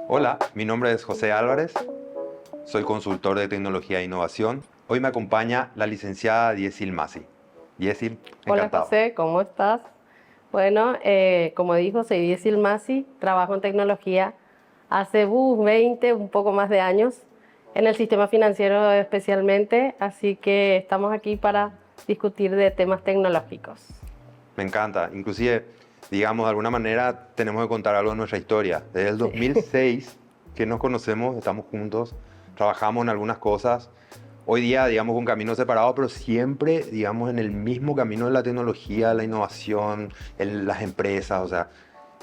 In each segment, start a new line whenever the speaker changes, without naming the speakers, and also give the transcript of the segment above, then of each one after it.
Hola, mi nombre es José Álvarez, soy consultor de tecnología e innovación. Hoy me acompaña la licenciada Yesil Masi. Yesil,
Hola
encantado.
José, ¿cómo estás? Bueno, como dijo, soy Diesil Masi, trabajo en tecnología hace 20, un poco más de años, en el sistema financiero especialmente, así que estamos aquí para discutir de temas tecnológicos.
Me encanta. Inclusive, digamos, de alguna manera tenemos que contar algo de nuestra historia. Desde el
Sí,
2006 que nos conocemos, estamos juntos, trabajamos en algunas cosas. Hoy día, digamos, con caminos separados, pero siempre, digamos, en el mismo camino de la tecnología, la innovación, en las empresas. O sea,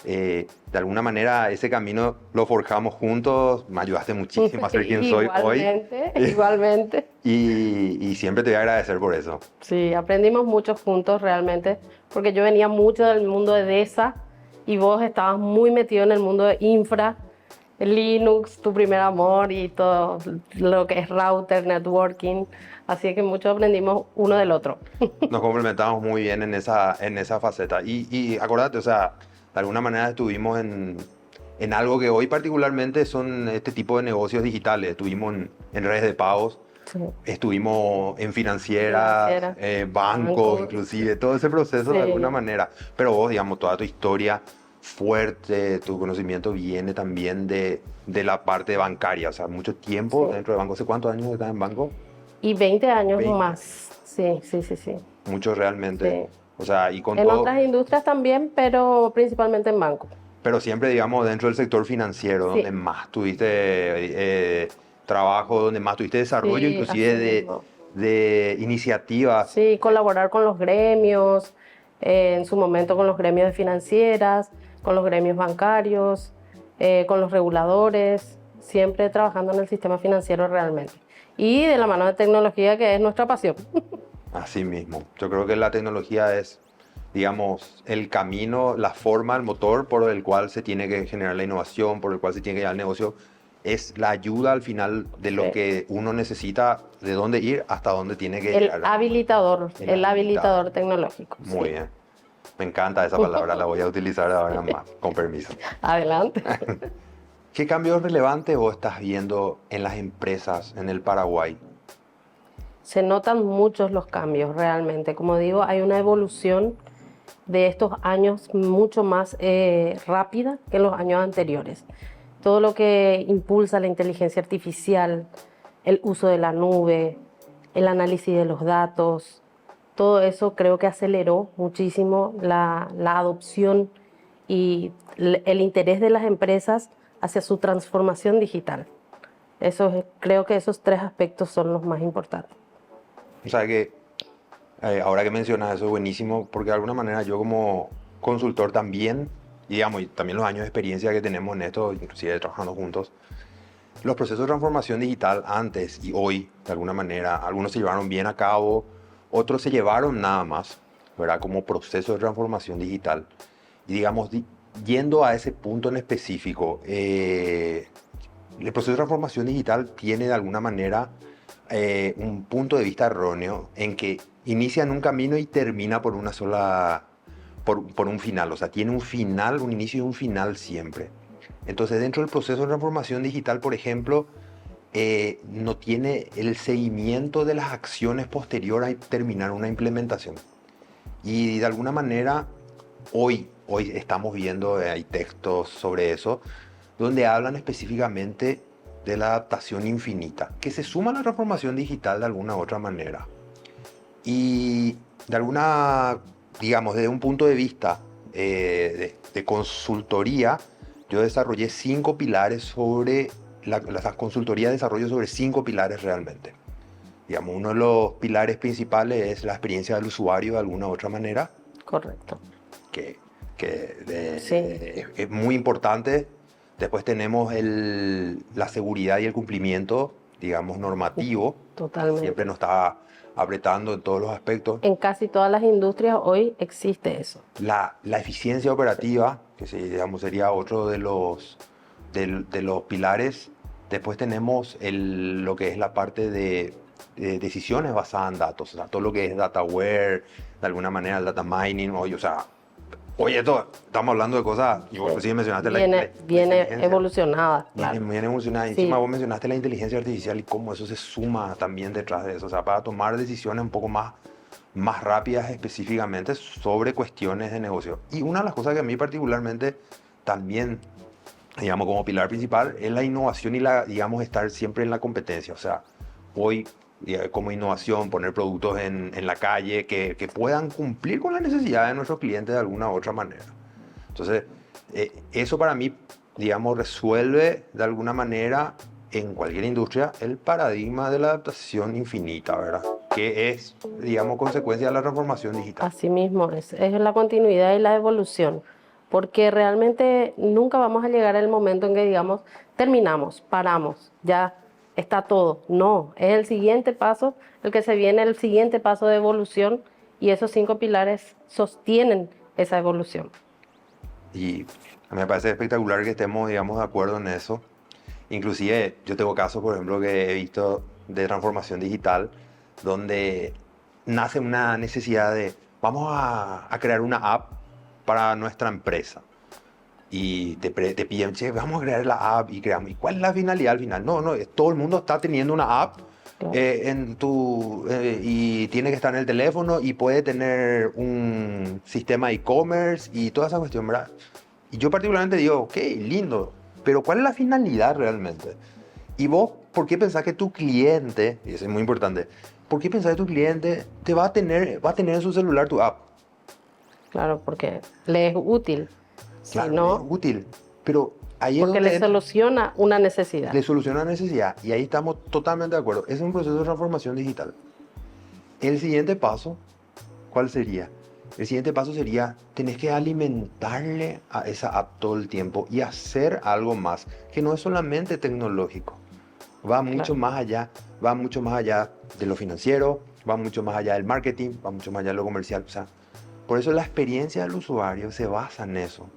de alguna manera ese camino lo forjamos juntos. Me ayudaste muchísimo a ser quien soy hoy.
igualmente, igualmente.
Y siempre te voy a agradecer por eso.
Sí, aprendimos mucho juntos realmente, porque yo venía mucho del mundo de DESA y vos estabas muy metido en el mundo de infra, Linux, tu primer amor y todo lo que es router, networking. Así que mucho aprendimos uno del otro.
Nos complementamos muy bien en esa faceta. Y acordate, o sea, de alguna manera estuvimos en algo que hoy particularmente son este tipo de negocios digitales. Estuvimos en redes de pagos,
Sí.
estuvimos en financieras,
Financiera,
bancos,
bancos.
inclusive, todo ese proceso de alguna
Sí,
manera. Pero vos, digamos, toda tu historia fuerte, tu conocimiento viene también de la parte bancaria. O sea, mucho tiempo
sí.
dentro de banco. ¿Hace cuántos años estás en banco?
Y 20 años
20.
más. Sí, sí, sí, sí.
Mucho realmente.
Sí.
O sea, y con
En
todo,
otras industrias también, pero principalmente en banco.
pero siempre, digamos, dentro del sector financiero, donde
Sí,
más tuviste trabajo, donde más tuviste desarrollo,
sí,
inclusive
así mismo.
de iniciativas.
Sí, colaborar con los gremios, en su momento con los gremios de financieras, con los gremios bancarios, con los reguladores, siempre trabajando en el sistema financiero realmente. Y de la mano de tecnología, que es nuestra pasión.
Así mismo. Yo creo que la tecnología es, digamos, el camino, la forma, el motor por el cual se tiene que generar la innovación, por el cual se tiene que llevar el negocio. Es la ayuda al final de lo
Sí.
que uno necesita, de dónde ir hasta dónde tiene que llegar de alguna manera.
El
El habilitador.
habilitador tecnológico,
Muy
sí.
bien. Me encanta esa palabra, la voy a utilizar ahora más, con permiso.
Adelante.
¿Qué cambios relevantes vos estás viendo en las empresas en el Paraguay?
Se notan muchos los cambios realmente. Como digo, hay una evolución de estos años mucho más rápida que en los años anteriores. Todo lo que impulsa la inteligencia artificial, el uso de la nube, el análisis de los datos, todo eso creo que aceleró muchísimo la adopción y el interés de las empresas hacia su transformación digital. Creo que esos tres aspectos son los más importantes.
O sea que ahora que mencionas eso es buenísimo porque de alguna manera yo como consultor también, y digamos, y también los años de experiencia que tenemos en esto, inclusive trabajando juntos, los procesos de transformación digital antes y hoy, de alguna manera, algunos se llevaron bien a cabo, otros se llevaron nada más, ¿verdad? Como proceso de transformación digital. Y digamos, yendo a ese punto en específico, el proceso de transformación digital tiene de alguna manera un punto de vista erróneo en que inicia en un camino y termina por una sola, por un final. O sea, tiene un final, un inicio y un final siempre. Entonces, dentro del proceso de transformación digital, por ejemplo, no tiene el seguimiento de las acciones posteriores a terminar una implementación. Y de alguna manera, hoy estamos viendo, hay textos sobre eso, donde hablan específicamente de la adaptación infinita, que se suma a la transformación digital de alguna otra manera. Y de alguna, digamos, desde un punto de vista de consultoría, yo desarrollé 5 pilares sobre, la consultoría de desarrollo sobre 5 pilares realmente. Digamos, uno de los pilares principales es la experiencia del usuario de alguna otra manera,
Correcto.
que,
Sí,
es muy importante. Después tenemos la seguridad y el cumplimiento, digamos, normativo, que siempre
totalmente.
nos está apretando en todos los aspectos.
En casi todas las industrias hoy existe eso.
La eficiencia operativa, que digamos, sería otro de los pilares. Después tenemos lo que es la parte de decisiones basadas en datos, o sea, todo lo que es dataware, de alguna manera el data mining, o sea, Oye, estamos hablando de cosas, y vos sí mencionaste la
Viene
inteligencia.
evolucionada, claro.
Viene evolucionada.
Sí.
Encima vos mencionaste la inteligencia artificial y cómo eso se suma también detrás de eso. O sea, para tomar decisiones un poco más rápidas específicamente sobre cuestiones de negocio. Y una de las cosas que a mí particularmente también, digamos, como pilar principal es la innovación y digamos, estar siempre en la competencia. O sea, hoy como innovación, poner productos en la calle que puedan cumplir con las necesidades de nuestros clientes de alguna u otra manera. Entonces, eso para mí, digamos, resuelve de alguna manera en cualquier industria el paradigma de la adaptación infinita, ¿verdad? Que es, digamos, consecuencia de la transformación digital.
Así mismo es la continuidad y la evolución, porque realmente nunca vamos a llegar al momento en que digamos, terminamos, paramos, ya está todo. No, es el siguiente paso, el que se viene, el siguiente paso de evolución, y esos 5 pilares sostienen esa evolución.
Y me parece espectacular que estemos, digamos, de acuerdo en eso. Inclusive yo tengo casos, por ejemplo, que he visto de transformación digital, donde nace una necesidad de, vamos a crear una app para nuestra empresa. Y te piden, che, vamos a crear la app y creamos. ¿Y cuál es la finalidad al final? No, no, todo el mundo está teniendo una app
Claro.
y tiene que estar en el teléfono y puede tener un sistema e-commerce y toda esa cuestión, ¿verdad? Y yo particularmente digo, ok, lindo, pero ¿cuál es la finalidad realmente? Y vos, ¿por qué pensás que tu cliente, y eso es muy importante, ¿por qué pensás que tu cliente va a tener en su celular tu app?
Claro, porque le es útil, si
Claro,
no,
es útil, pero ahí es
porque
donde
le soluciona una necesidad.
le soluciona la necesidad y ahí estamos totalmente de acuerdo. Ese es un proceso de transformación digital. El siguiente paso, ¿cuál sería? El siguiente paso sería, tenés que alimentarle a esa app todo el tiempo y hacer algo más, que no es solamente tecnológico. Va mucho
Claro.
más allá, va mucho más allá de lo financiero, va mucho más allá del marketing, va mucho más allá de lo comercial. O sea, por eso la experiencia del usuario se basa en eso.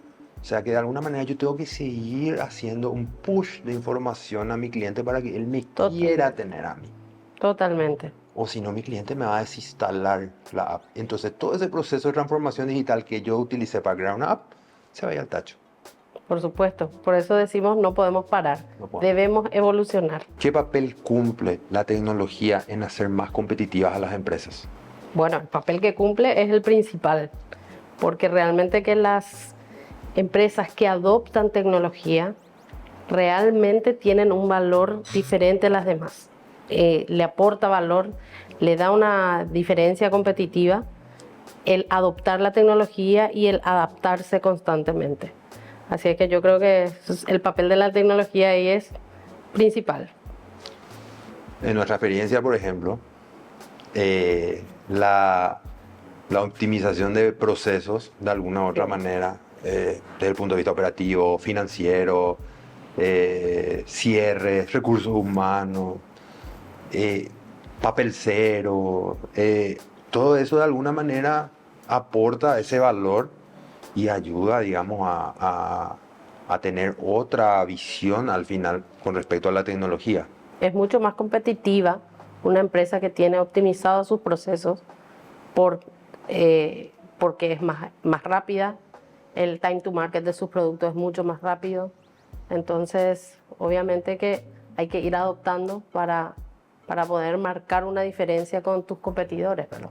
O sea, que de alguna manera yo tengo que seguir haciendo un push de información a mi cliente para que él me quiera tener a mí.
Totalmente.
O si no, mi cliente me va a desinstalar la app. Entonces, todo ese proceso de transformación digital que yo utilicé para crear una app, se va a ir al tacho.
Por supuesto, por eso decimos no podemos parar,
No podemos.
debemos evolucionar.
¿Qué papel cumple la tecnología en hacer más competitivas a las empresas?
Bueno, el papel que cumple es el principal, porque realmente que las empresas que adoptan tecnología realmente tienen un valor diferente a las demás. Le aporta valor, le da una diferencia competitiva el adoptar la tecnología y el adaptarse constantemente. Así es que yo creo que el papel de la tecnología ahí es principal.
En nuestra experiencia, por ejemplo, la optimización de procesos, de alguna u otra manera, desde el punto de vista operativo, financiero, cierres, recursos humanos, papel cero, todo eso de alguna manera aporta ese valor y ayuda, digamos, a tener otra visión al final con respecto a la tecnología.
Es mucho más competitiva una empresa que tiene optimizados sus procesos porque es más rápida, el time to market de sus productos es mucho más rápido. Entonces, obviamente que hay que ir adoptando para poder marcar una diferencia con tus competidores, ¿verdad?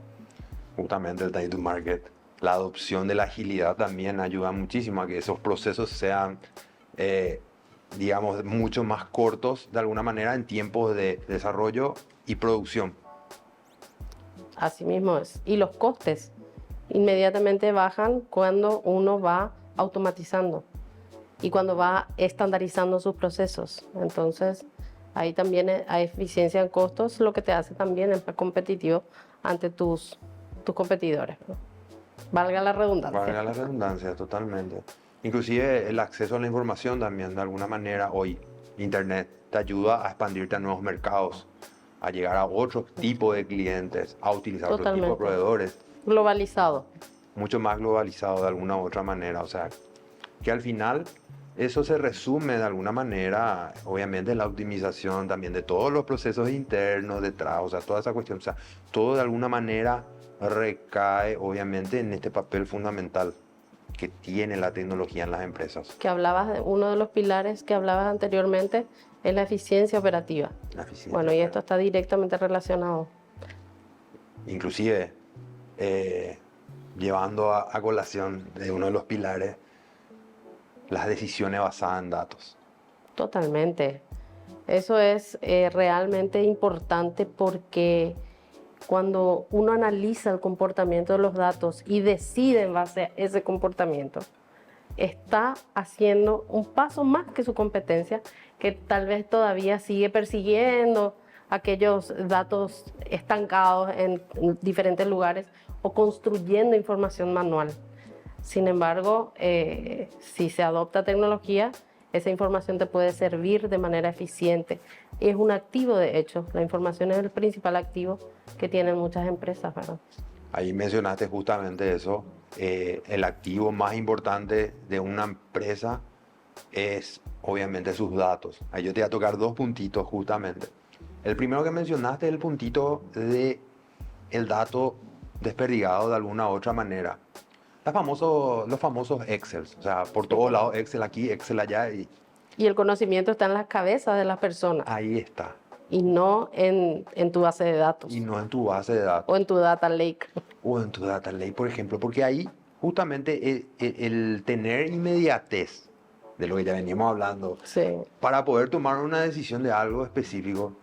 Justamente el time to market, la adopción de la agilidad también ayuda muchísimo a que esos procesos sean, digamos, mucho más cortos de alguna manera en tiempos de desarrollo y producción.
Así mismo es. Y los costes inmediatamente bajan cuando uno va automatizando y cuando va estandarizando sus procesos. Entonces, ahí también hay eficiencia en costos, lo que te hace también más competitivo ante tus competidores, ¿no? Valga la redundancia.
Valga la redundancia, totalmente. Inclusive el acceso a la información también, de alguna manera, hoy, Internet te ayuda a expandirte a nuevos mercados, a llegar a otro tipo de clientes, a utilizar otro tipo de proveedores.
Globalizado.
Mucho más globalizado de alguna u otra manera. O sea, que al final eso se resume de alguna manera, obviamente, en la optimización también de todos los procesos internos detrás, o sea, toda esa cuestión. O sea, todo de alguna manera recae, obviamente, en este papel fundamental que tiene la tecnología en las empresas.
Que hablabas de uno de los pilares que hablabas anteriormente es la eficiencia operativa.
La eficiencia
Bueno, y esto está directamente relacionado.
Inclusive, llevando a colación de uno de los pilares, las decisiones basadas en datos.
Totalmente. Eso es realmente importante porque cuando uno analiza el comportamiento de los datos y decide en base a ese comportamiento, está haciendo un paso más que su competencia, que tal vez todavía sigue persiguiendo aquellos datos estancados en diferentes lugares o construyendo información manual. Sin embargo, si se adopta tecnología, esa información te puede servir de manera eficiente. Es un activo, de hecho. La información es el principal activo que tienen muchas empresas, ¿verdad?
Ahí mencionaste justamente eso. El activo más importante de una empresa es obviamente sus datos. Ahí yo te voy a tocar dos puntitos justamente. El primero que mencionaste es el puntito de el dato desperdigado de alguna u otra manera. Los famosos Excel, o sea, por todos lados Excel aquí, Excel allá y
Y el conocimiento está en las cabezas de las personas
ahí está.
y no en tu base de datos
Y no en tu base de datos
o en tu data lake.
o en tu data lake, por ejemplo, porque ahí justamente el tener inmediatez de lo que ya veníamos hablando
Sí,
para poder tomar una decisión de algo específico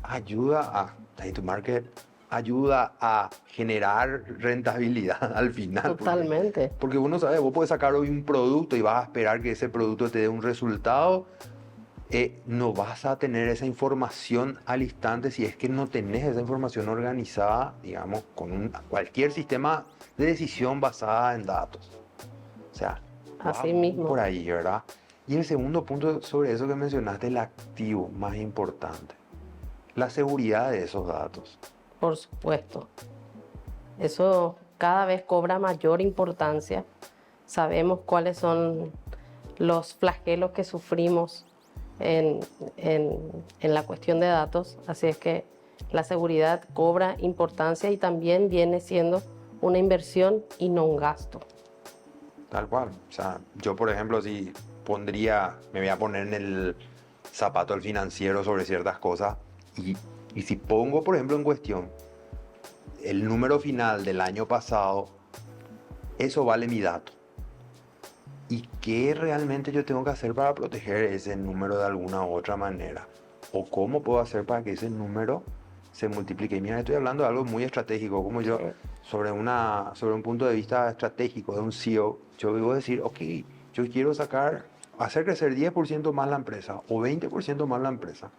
ayuda a time to market, ayuda a generar rentabilidad al final.
totalmente.
Porque uno sabe, vos puedes sacar hoy un producto y vas a esperar que ese producto te dé un resultado. No vas a tener esa información al instante si es que no tenés esa información organizada, digamos, con cualquier sistema de decisión basada en datos. O sea,
Así
va
mismo.
por ahí, ¿verdad? Y el segundo punto sobre eso que mencionaste, el activo más importante, la seguridad de esos datos.
Por supuesto. Eso cada vez cobra mayor importancia. Sabemos cuáles son los flagelos que sufrimos en la cuestión de datos, así es que la seguridad cobra importancia y también viene siendo una inversión y no un gasto.
Tal cual. O sea, yo, por ejemplo, si me voy a poner en el zapato del financiero sobre ciertas cosas y si pongo, por ejemplo, en cuestión el número final del año pasado, eso vale mi dato. ¿Y qué realmente yo tengo que hacer para proteger ese número de alguna u otra manera? ¿O cómo puedo hacer para que ese número se multiplique? Y mira, estoy hablando de algo muy estratégico, como yo, sobre un punto de vista estratégico de un CEO, yo debo decir, ok, yo quiero hacer crecer 10% más la empresa o 20% más la empresa.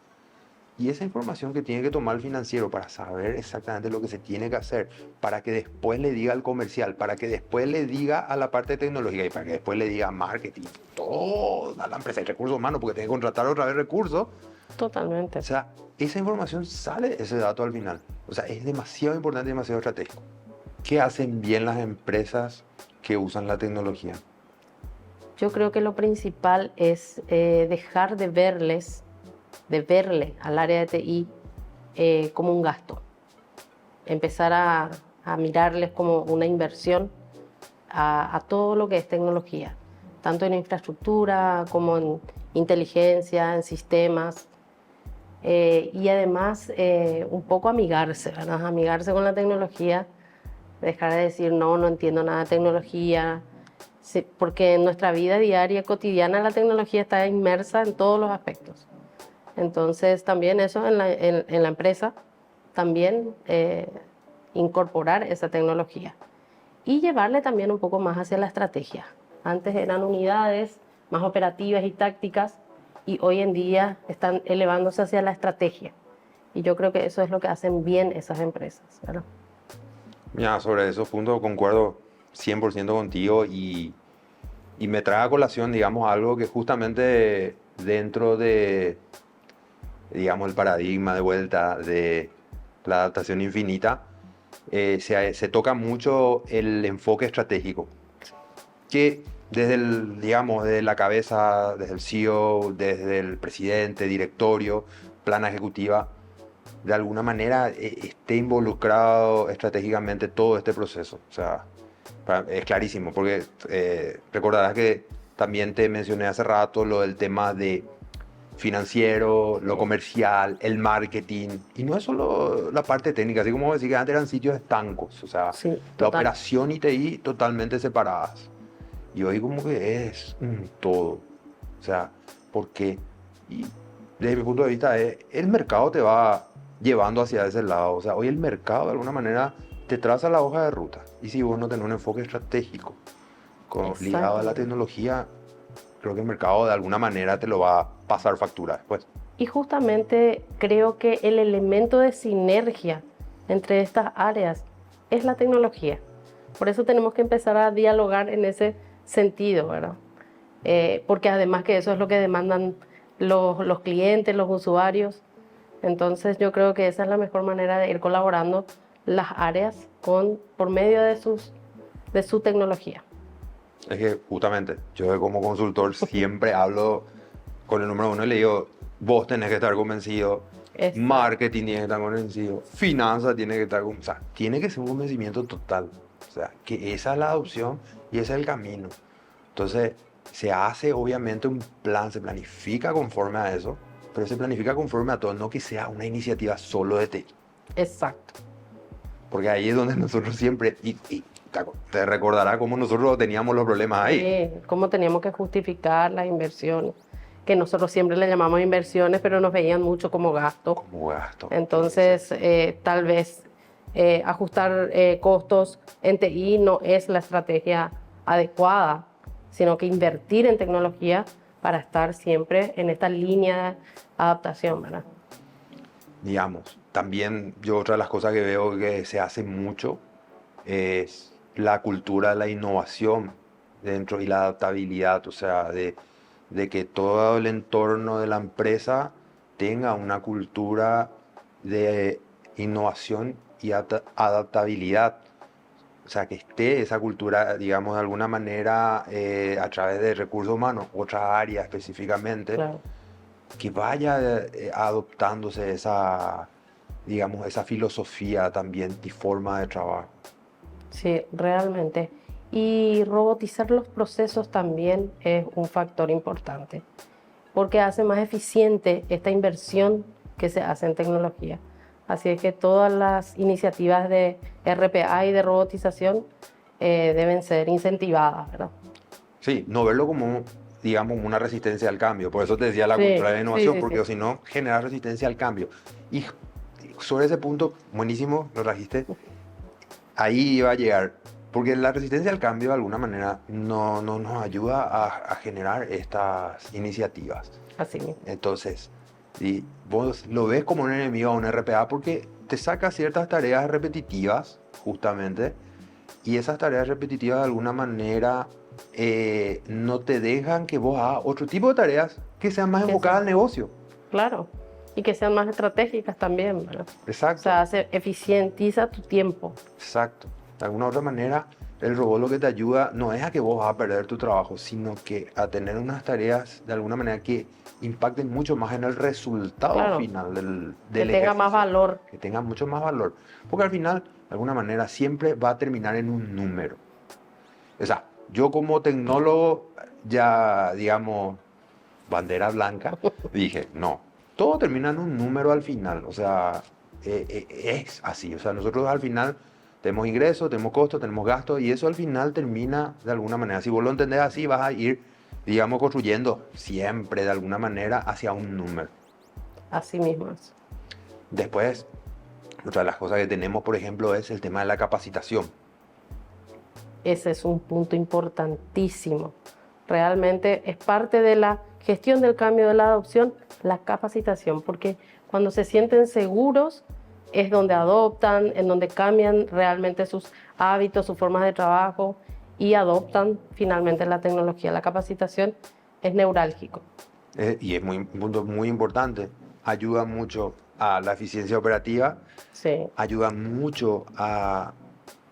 Y esa información que tiene que tomar el financiero para saber exactamente lo que se tiene que hacer, para que después le diga al comercial, para que después le diga a la parte tecnológica y para que después le diga a marketing, toda la empresa y recursos humanos, porque tiene que contratar otra vez recursos.
Totalmente.
O sea, esa información sale de ese dato al final. O sea, es demasiado importante y demasiado estratégico. ¿Qué hacen bien las empresas que usan la tecnología?
Yo creo que lo principal es dejar de verle al área de TI como un gasto. Empezar a mirarles como una inversión a todo lo que es tecnología, tanto en infraestructura como en inteligencia, en sistemas. Y además un poco amigarse, ¿verdad? Amigarse con la tecnología, dejar de decir no entiendo nada de tecnología, sí, porque en nuestra vida diaria, cotidiana, la tecnología está inmersa en todos los aspectos. Entonces también eso en la empresa, también incorporar esa tecnología y llevarle también un poco más hacia la estrategia. Antes eran unidades más operativas y tácticas y hoy en día están elevándose hacia la estrategia. Y yo creo que eso es lo que hacen bien esas empresas, ¿verdad?
Mira, sobre esos puntos concuerdo 100% contigo y me trae a colación, digamos, algo que justamente dentro de, digamos, el paradigma de vuelta de la adaptación infinita, se toca mucho el enfoque estratégico, que digamos, desde la cabeza, desde el CEO, desde el presidente, directorio, plana ejecutiva, de alguna manera esté involucrado estratégicamente todo este proceso. O sea, Es clarísimo, porque recordarás que también te mencioné hace rato lo del tema de financiero, lo comercial, el marketing, y no es solo la parte técnica, así como decía que antes eran sitios estancos, o sea,
Sí,
la
total.
operación y TI totalmente separadas. Y hoy como que es un todo, o sea, porque y desde mi punto de vista el mercado te va llevando hacia ese lado, o sea, hoy el mercado de alguna manera te traza la hoja de ruta, y si vos no tenés un enfoque estratégico ligado a la
Exactamente.
tecnología, creo que el mercado de alguna manera te lo va a pasar factura después.
Y justamente creo que el elemento de sinergia entre estas áreas es la tecnología. Por eso tenemos que empezar a dialogar en ese sentido, ¿verdad? Porque además que eso es lo que demandan los clientes, los usuarios. Entonces yo creo que esa es la mejor manera de ir colaborando las áreas por medio de su tecnología.
Es que justamente yo como consultor siempre hablo con el número uno y le digo, vos tenés que estar convencido,
Exacto,
marketing tiene que estar convencido, finanzas tiene que estar convencido, o sea, tiene que ser un convencimiento total, o sea, que esa es la adopción y ese es el camino. Entonces, se hace obviamente un plan, se planifica conforme a eso, pero se planifica conforme a todo, no que sea una iniciativa solo de TI,
exacto.
porque ahí es donde nosotros siempre, y te recordará cómo nosotros teníamos los problemas ahí.
Cómo teníamos que justificar las inversiones, que nosotros siempre le llamamos inversiones, pero nos veían mucho como gasto.
Como gasto.
Entonces, tal vez ajustar costos en TI no es la estrategia adecuada, sino que invertir en tecnología para estar siempre en esta línea de adaptación, ¿verdad?
Digamos, también yo otra de las cosas que veo que se hace mucho es la cultura de la innovación dentro y la adaptabilidad, o sea, de que todo el entorno de la empresa tenga una cultura de innovación y adaptabilidad. O sea, que esté esa cultura, digamos, de alguna manera a través de recursos humanos, otras áreas específicamente,
Claro.
que vaya adoptándose esa, digamos, esa filosofía también y forma de trabajo.
Sí, realmente. Y robotizar los procesos también es un factor importante, porque hace más eficiente esta inversión que se hace en tecnología. Así es que todas las iniciativas de RPA y de robotización deben ser incentivadas, ¿verdad?
Sí, no verlo como, digamos, una resistencia al cambio. Por eso te decía la cultura
Sí,
de la
sí,
innovación,
sí,
porque
sí.
si no, genera resistencia al cambio. Y sobre ese punto, buenísimo, lo trajiste, ahí iba a llegar. Porque la resistencia al cambio, de alguna manera, no nos ayuda a generar estas iniciativas.
Así mismo.
Entonces, y vos lo ves como un enemigo a un RPA porque te saca ciertas tareas repetitivas, justamente, y esas tareas repetitivas de alguna manera no te dejan que vos hagas otro tipo de tareas que sean más
Que
enfocadas
sea,
al negocio.
claro. Y que sean más estratégicas también, ¿verdad? O
Exacto,
sea, eficientiza tu tiempo.
exacto. De alguna otra manera, el robot lo que te ayuda no es a que vos vas a perder tu trabajo, sino que a tener unas tareas de alguna manera que impacten mucho más en el resultado
Claro,
final
que
del
tenga más
ejercicio,
valor.
que tenga mucho más valor. Porque al final, de alguna manera, siempre va a terminar en un número. O sea, yo como tecnólogo, ya digamos, bandera blanca, dije, no, todo termina en un número al final, o sea, es así, o sea, nosotros al final tenemos ingresos, tenemos costos, tenemos gastos, y eso al final termina de alguna manera. Si vos lo entendés así, vas a ir, digamos, construyendo siempre de alguna manera hacia un número.
Así mismo es.
Después, otra de las cosas que tenemos, por ejemplo, es el tema de la capacitación.
Ese es un punto importantísimo. Realmente es parte de la gestión del cambio de la adopción, la capacitación, porque cuando se sienten seguros es donde adoptan, en donde cambian realmente sus hábitos, sus formas de trabajo y adoptan finalmente la tecnología. La capacitación es neurálgico.
Y es un punto muy importante, ayuda mucho a la eficiencia operativa,
Sí,
ayuda mucho a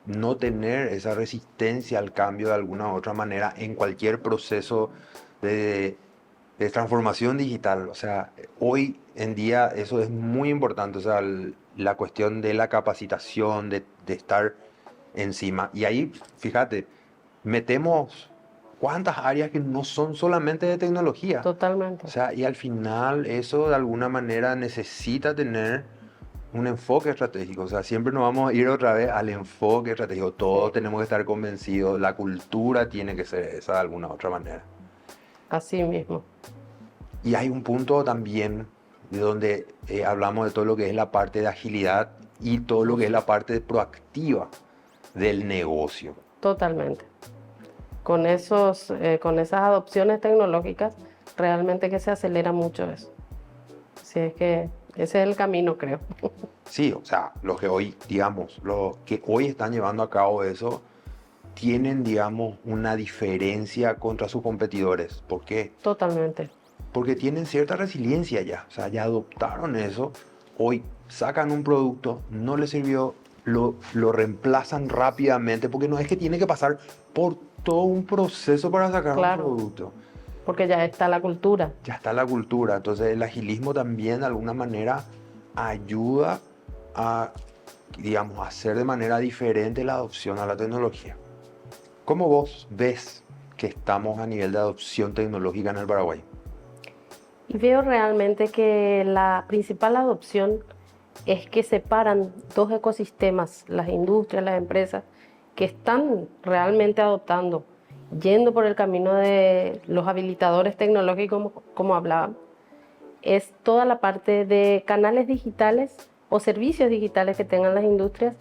no tener esa resistencia al cambio de alguna u otra manera en cualquier proceso de, de transformación digital. O sea, hoy en día eso es muy importante, o sea, la cuestión de la capacitación, de estar encima. Y ahí, fíjate, metemos cuántas áreas que no son solamente de tecnología.
Totalmente.
O sea, y al final eso de alguna manera necesita tener un enfoque estratégico. O sea, siempre nos vamos a ir otra vez al enfoque estratégico. Todos
Sí,
tenemos que estar convencidos. La cultura tiene que ser esa de alguna otra manera.
así mismo.
Y hay un punto también de donde hablamos de todo lo que es la parte de agilidad y todo lo que es la parte proactiva del negocio.
Totalmente. Con esas adopciones tecnológicas, realmente que se acelera mucho eso. Así es que ese es el camino, creo.
Sí, o sea, los que hoy, digamos, los que hoy están llevando a cabo eso, tienen, digamos, una diferencia contra sus competidores. ¿Por qué?
Totalmente.
Porque tienen cierta resiliencia ya. O sea, ya adoptaron eso. Hoy sacan un producto, no les sirvió, lo reemplazan rápidamente, porque no es que tiene que pasar por todo un proceso para sacar un
Claro,
producto.
porque ya está la cultura.
Ya está la cultura. Entonces el agilismo también de alguna manera ayuda a, digamos, hacer de manera diferente la adopción a la tecnología. ¿Cómo vos ves que estamos a nivel de adopción tecnológica en el Paraguay?
Y veo realmente que la principal adopción es que separan dos ecosistemas, las industrias, las empresas, que están realmente adoptando, yendo por el camino de los habilitadores tecnológicos, como hablábamos, es toda la parte de canales digitales o servicios digitales que tengan las industrias,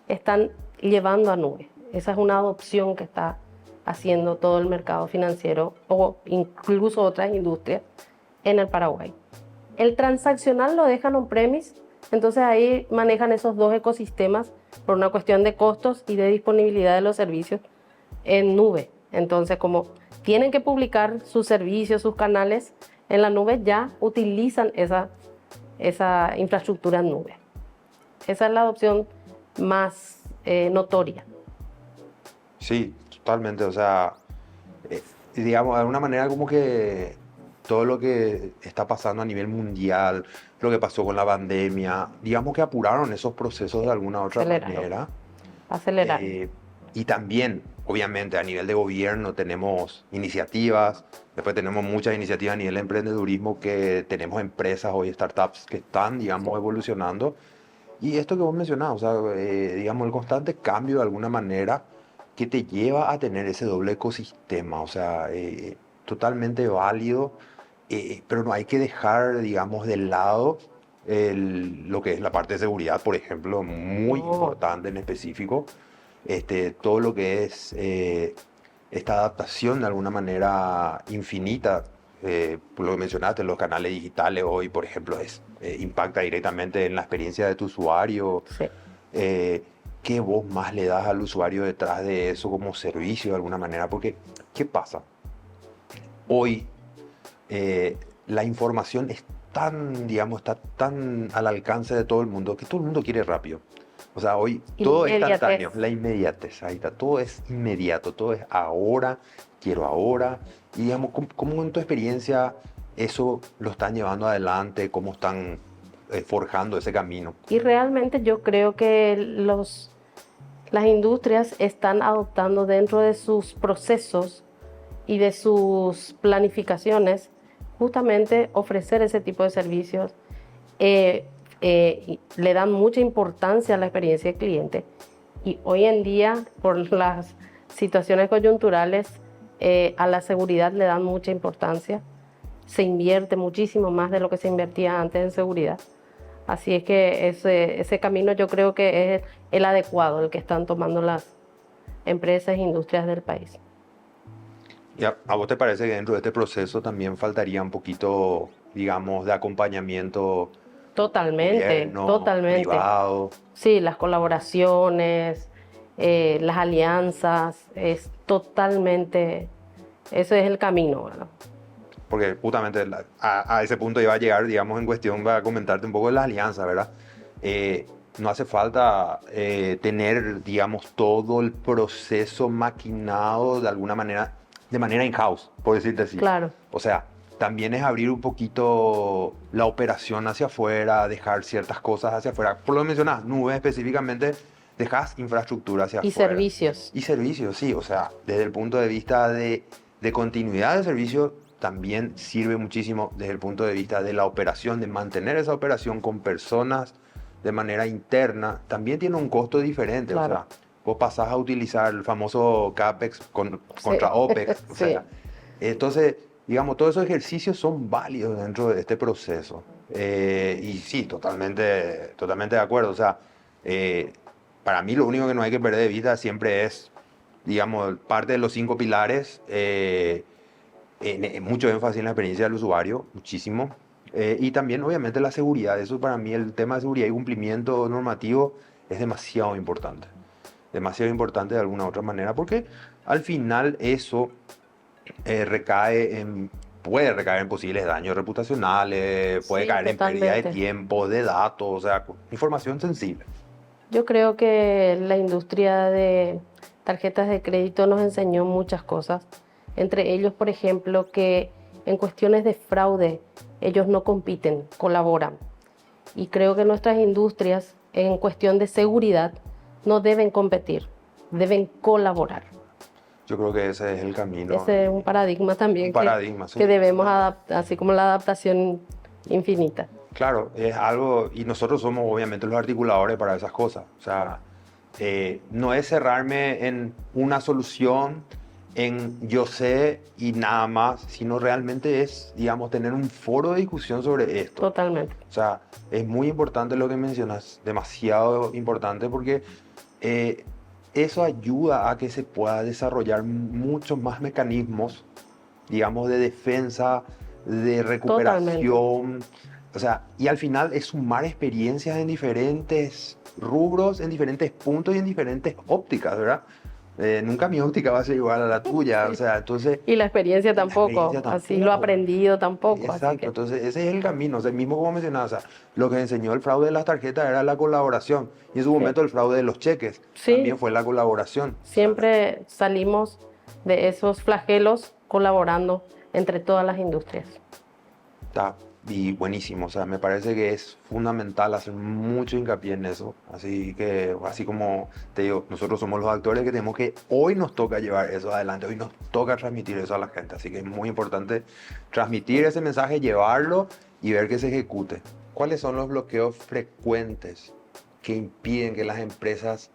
están llevando a nube. Esa es una adopción que está haciendo todo el mercado financiero o incluso otras industrias en el Paraguay. El transaccional lo dejan on-premise, entonces ahí manejan esos dos ecosistemas por una cuestión de costos y de disponibilidad de los servicios en nube. Entonces, como tienen que publicar sus servicios, sus canales en la nube, ya utilizan esa infraestructura en nube. Esa es la adopción más notoria.
Sí, totalmente. O sea, digamos, de alguna manera como que todo lo que está pasando a nivel mundial, lo que pasó con la pandemia, digamos que apuraron esos procesos de alguna otra
Aceleraron,
manera.
aceleraron.
Eh, y también, obviamente, a nivel de gobierno tenemos iniciativas, después tenemos muchas iniciativas a nivel de emprendedurismo que tenemos empresas hoy, startups que están,
Sí,
digamos, evolucionando. Y esto que vos mencionabas, o sea, digamos, el constante cambio de alguna manera que te lleva a tener ese doble ecosistema, o sea, totalmente válido, pero no hay que dejar, digamos, de lado lo que es la parte de seguridad, por ejemplo, muy
no,
importante en específico, todo lo que es esta adaptación de alguna manera infinita, por lo que mencionaste, los canales digitales hoy, por ejemplo, impacta directamente en la experiencia de tu usuario.
sí.
eh, ¿Qué vos más le das al usuario detrás de eso como servicio de alguna manera? Porque, ¿qué pasa? Hoy la información es tan, digamos, está tan al alcance de todo el mundo que todo el mundo quiere rápido. O sea, hoy todo es instantáneo,
Inmediatez.
la inmediatez, ahí está, todo es inmediato, todo es ahora, quiero ahora. Y digamos, ¿cómo en tu experiencia eso lo están llevando adelante? ¿Cómo están forjando ese camino?
Y realmente yo creo que las industrias están adoptando dentro de sus procesos y de sus planificaciones justamente ofrecer ese tipo de servicios. Y le dan mucha importancia a la experiencia del cliente y hoy en día por las situaciones coyunturales a la seguridad le dan mucha importancia. Se invierte muchísimo más de lo que se invertía antes en seguridad. Así es que ese camino yo creo que es el adecuado, el que están tomando las empresas e industrias del país.
¿Y a vos te parece que dentro de este proceso también faltaría un poquito, digamos, de acompañamiento
Totalmente,
gobierno,
totalmente.
privado?
Sí, las colaboraciones, las alianzas, es totalmente, ese es el camino, ¿verdad?
Porque justamente a ese punto iba a llegar, digamos, en cuestión para comentarte un poco de las alianzas, ¿verdad? No hace falta tener, digamos, todo el proceso maquinado de alguna manera, de manera in-house, por decirte así.
Claro,
O sea, también es abrir un poquito la operación hacia afuera, dejar ciertas cosas hacia afuera. Por lo que mencionas, nube específicamente, dejas infraestructura hacia
Y
afuera.
servicios.
Y servicios, sí, o sea, desde el punto de vista de continuidad de servicio, también sirve muchísimo desde el punto de vista de la operación, de mantener esa operación con personas de manera interna, también tiene un costo diferente,
Claro.
o sea, vos pasás a utilizar el famoso CAPEX contra
Sí.
OPEX, o
Sí.
sea, entonces, digamos, todos esos ejercicios son válidos dentro de este proceso. Y sí, totalmente, totalmente de acuerdo, o sea, para mí lo único que no hay que perder de vista siempre es, digamos, parte de los 5 pilares, mucho énfasis en la experiencia del usuario, muchísimo. Y también, obviamente, la seguridad. Eso para mí, el tema de seguridad y cumplimiento normativo es demasiado importante de alguna otra manera, porque al final eso puede recaer en posibles daños reputacionales, puede
Sí,
caer en pérdida de
totalmente.
tiempo, de datos, o sea, información sensible.
Yo creo que la industria de tarjetas de crédito nos enseñó muchas cosas, entre ellos, por ejemplo, que en cuestiones de fraude ellos no compiten, colaboran. Y creo que nuestras industrias en cuestión de seguridad no deben competir, deben colaborar.
Yo creo que ese es el camino.
Ese es un paradigma
Un
también
paradigma, sí.
que debemos adaptar, así como la adaptación infinita.
Claro, es algo, y nosotros somos obviamente los articuladores para esas cosas. O sea, no es cerrarme en una solución, en yo sé y nada más, sino realmente es, digamos, tener un foro de discusión sobre esto.
Totalmente.
O sea, es muy importante lo que mencionas, demasiado importante, porque eso ayuda a que se pueda desarrollar muchos más mecanismos, digamos, de defensa, de recuperación. O sea, y al final es sumar experiencias en diferentes rubros, en diferentes puntos y en diferentes ópticas, ¿verdad? Nunca mi óptica va a ser igual a la tuya, o sea, entonces...
Y la experiencia tampoco, así lo aprendido tampoco. Así
Exacto,
que,
entonces ese es el camino, o sea, mismo como mencionabas, o sea, lo que enseñó el fraude de las tarjetas era la colaboración, y en su momento el fraude de los cheques
sí,
también fue la colaboración.
siempre salimos de esos flagelos colaborando entre todas las industrias.
Está y buenísimo, o sea, me parece que es fundamental hacer mucho hincapié en eso, así que, así como te digo, nosotros somos los actores que tenemos que, hoy nos toca llevar eso adelante, hoy nos toca transmitir eso a la gente, así que es muy importante transmitir ese mensaje, llevarlo y ver que se ejecute. ¿Cuáles son los bloqueos frecuentes que impiden que las empresas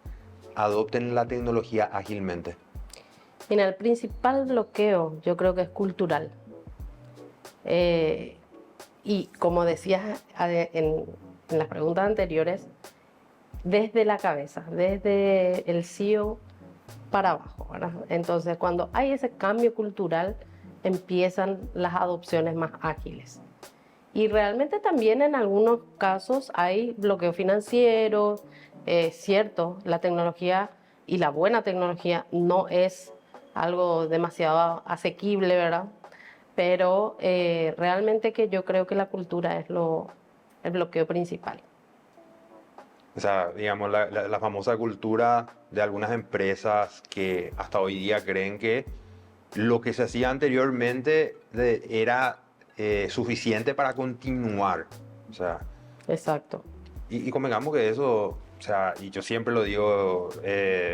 adopten la tecnología ágilmente?
Mira, el principal bloqueo yo creo que es cultural. Y como decías en las preguntas anteriores, desde la cabeza, desde el CEO para abajo, ¿verdad? Entonces, cuando hay ese cambio cultural, empiezan las adopciones más ágiles. Y realmente también en algunos casos hay bloqueo financiero, cierto, la tecnología y la buena tecnología no es algo demasiado asequible, ¿verdad? Pero realmente que yo creo que la cultura es el bloqueo principal.
O sea, digamos, la famosa cultura de algunas empresas que hasta hoy día creen que lo que se hacía anteriormente era suficiente para continuar. O sea,
Exacto.
y convengamos que eso, o sea, y yo siempre lo digo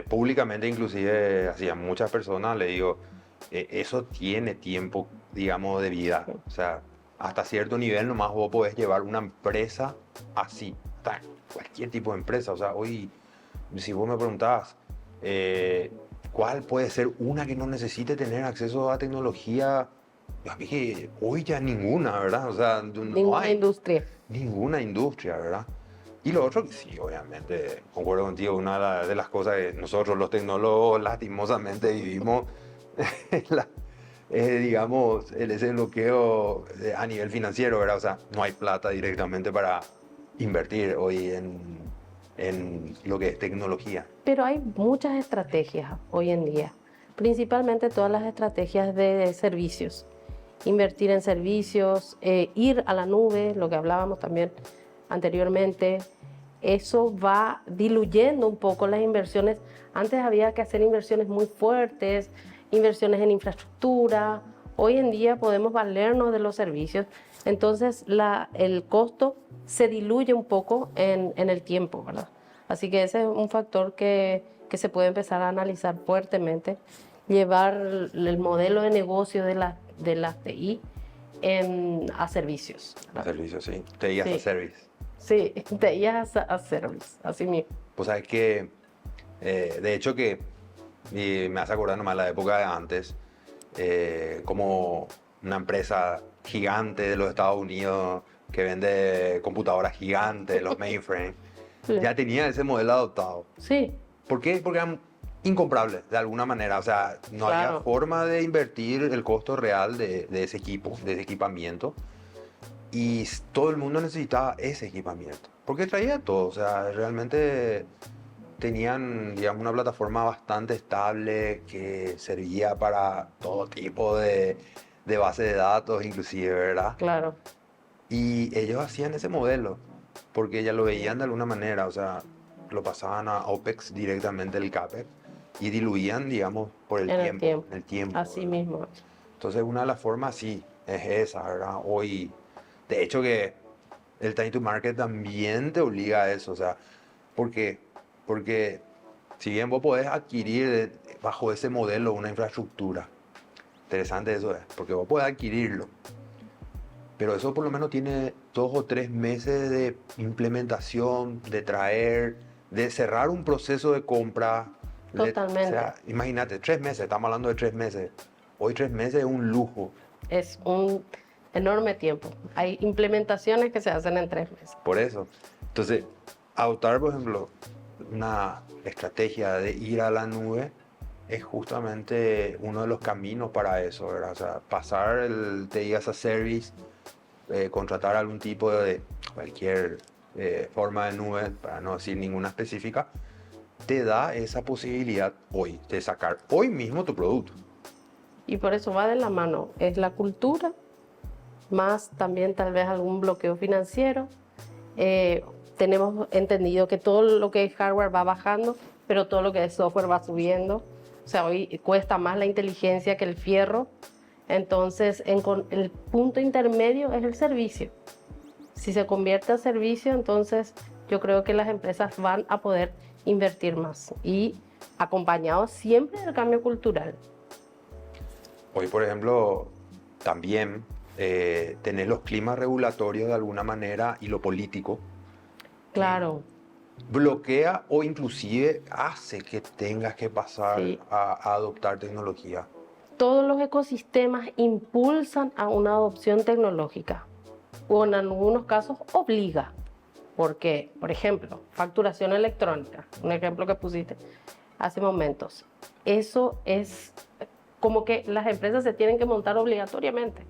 públicamente, inclusive hacia muchas personas, le digo, eso tiene tiempo, digamos, de vida. O sea, hasta cierto nivel nomás vos podés llevar una empresa así, hasta cualquier tipo de empresa. O sea, hoy, si vos me preguntabas, ¿cuál puede ser una que no necesite tener acceso a tecnología? Yo dije, hoy ya ninguna, ¿verdad? O sea, no
Ninguna
hay
industria.
ninguna industria, ¿verdad? Y lo otro, sí, obviamente, concuerdo contigo, una de las cosas que nosotros los tecnólogos lastimosamente vivimos es, digamos, ese bloqueo a nivel financiero, ¿verdad? O sea, no hay plata directamente para invertir hoy en lo que es tecnología.
Pero hay muchas estrategias hoy en día, principalmente todas las estrategias de servicios. Invertir en servicios, ir a la nube, lo que hablábamos también anteriormente, eso va diluyendo un poco las inversiones. Antes había que hacer inversiones muy fuertes, inversiones en infraestructura. Hoy en día podemos valernos de los servicios. Entonces el costo se diluye un poco en el tiempo, ¿verdad? Así que ese es un factor que se puede empezar a analizar fuertemente, llevar el modelo de negocio de las TI a servicios.
A servicio, sí. TI as a
Sí,
service.
sí, TI a service, así mismo.
Pues sabes que, de hecho que, y me hace acordar nomás la época de antes, como una empresa gigante de los Estados Unidos que vende computadoras gigantes, los mainframe,
Sí.
ya tenía ese modelo adoptado.
Sí,
¿Por qué? Porque eran incomprables de alguna manera. O sea, no había
claro.
forma de invertir el costo real de ese equipo, de ese equipamiento. Y todo el mundo necesitaba ese equipamiento. Porque traía todo. O sea, realmente tenían, digamos, una plataforma bastante estable que servía para todo tipo de base de datos, inclusive, ¿verdad?
Claro,
Y ellos hacían ese modelo porque ya lo veían de alguna manera, o sea, lo pasaban a OPEX directamente el CAPEX y diluían, digamos, por el
en el
tiempo,
tiempo,
el tiempo,
así
¿verdad?
mismo.
Entonces, una de las formas sí es esa, ¿verdad? Hoy, de hecho que el time to market también te obliga a eso, o sea, ¿por qué? Porque si bien vos podés adquirir bajo ese modelo una infraestructura, interesante eso es, porque vos podés adquirirlo, pero eso por lo menos tiene 2 o 3 meses de implementación, de traer, de cerrar un proceso de compra. O
Totalmente.
sea, imagínate, 3 meses, estamos hablando de 3 meses. Hoy 3 meses es un lujo.
Es un enorme tiempo. Hay implementaciones que se hacen en 3 meses.
Por eso. Entonces, adoptar, por ejemplo, una estrategia de ir a la nube es justamente uno de los caminos para eso, ¿verdad? O sea, pasar el TI as a service, contratar algún tipo de cualquier forma de nube, para no decir ninguna específica, te da esa posibilidad hoy de sacar hoy mismo tu producto.
Y por eso va de la mano. Es la cultura, más también tal vez algún bloqueo financiero. Tenemos entendido que todo lo que es hardware va bajando, pero todo lo que es software va subiendo. O sea, hoy cuesta más la inteligencia que el fierro. Entonces, el punto intermedio es el servicio. Si se convierte a servicio, entonces yo creo que las empresas van a poder invertir más y acompañados siempre del cambio cultural.
Hoy, por ejemplo, también tenés los climas regulatorios de alguna manera y lo político
Claro,
bloquea o inclusive hace que tengas que pasar
sí.
a adoptar tecnología.
Todos los ecosistemas impulsan a una adopción tecnológica o en algunos casos obliga. Porque, por ejemplo, facturación electrónica, un ejemplo que pusiste hace momentos, eso es como que las empresas se tienen que montar obligatoriamente.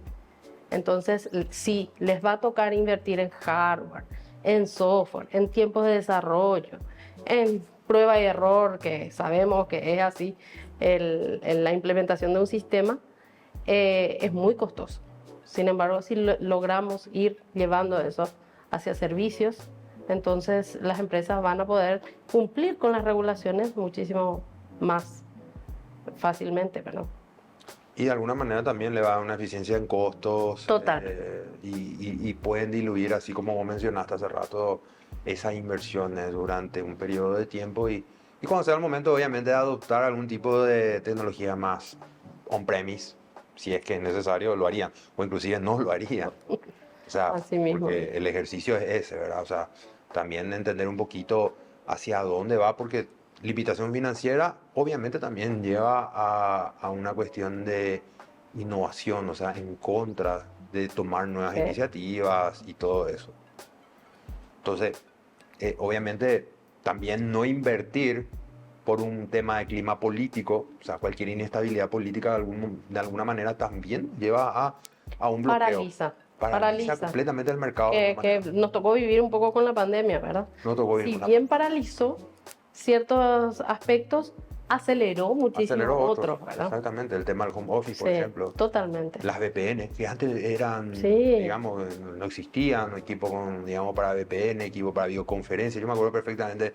Entonces, sí, les va a tocar invertir en hardware, en software, en tiempos de desarrollo, en prueba y error, que sabemos que es así, la implementación de un sistema es muy costoso. Sin embargo, si logramos ir llevando eso hacia servicios, entonces las empresas van a poder cumplir con las regulaciones muchísimo más fácilmente, ¿verdad?
Y de alguna manera también le va a dar una eficiencia en costos
Total.
y pueden diluir, así como vos mencionaste hace rato, esas inversiones durante un periodo de tiempo y cuando sea el momento obviamente de adoptar algún tipo de tecnología más on-premise, si es que es necesario, lo harían o inclusive no lo harían. O sea,
Así mismo.
porque el ejercicio es ese, ¿verdad? O sea, también entender un poquito hacia dónde va, porque limitación financiera obviamente también lleva a una cuestión de innovación, o sea, en contra de tomar nuevas
Sí.
iniciativas y todo eso. Entonces, obviamente también no invertir por un tema de clima político, o sea, cualquier inestabilidad política de alguna manera también lleva a un bloqueo.
Paraliza,
Paraliza
paraliza.
completamente el mercado. De alguna
Que
manera.
nos tocó vivir un poco con la pandemia, ¿verdad?
No tocó vivir
Si
con la
bien paralizó ciertos aspectos, aceleró muchísimo
aceleró
otros, ¿verdad?
Exactamente, el tema del home office, por
Sí,
ejemplo.
totalmente.
Las VPN, que antes eran,
Sí,
digamos, no existían, equipo con, digamos, para VPN, equipo para videoconferencia. Yo me acuerdo perfectamente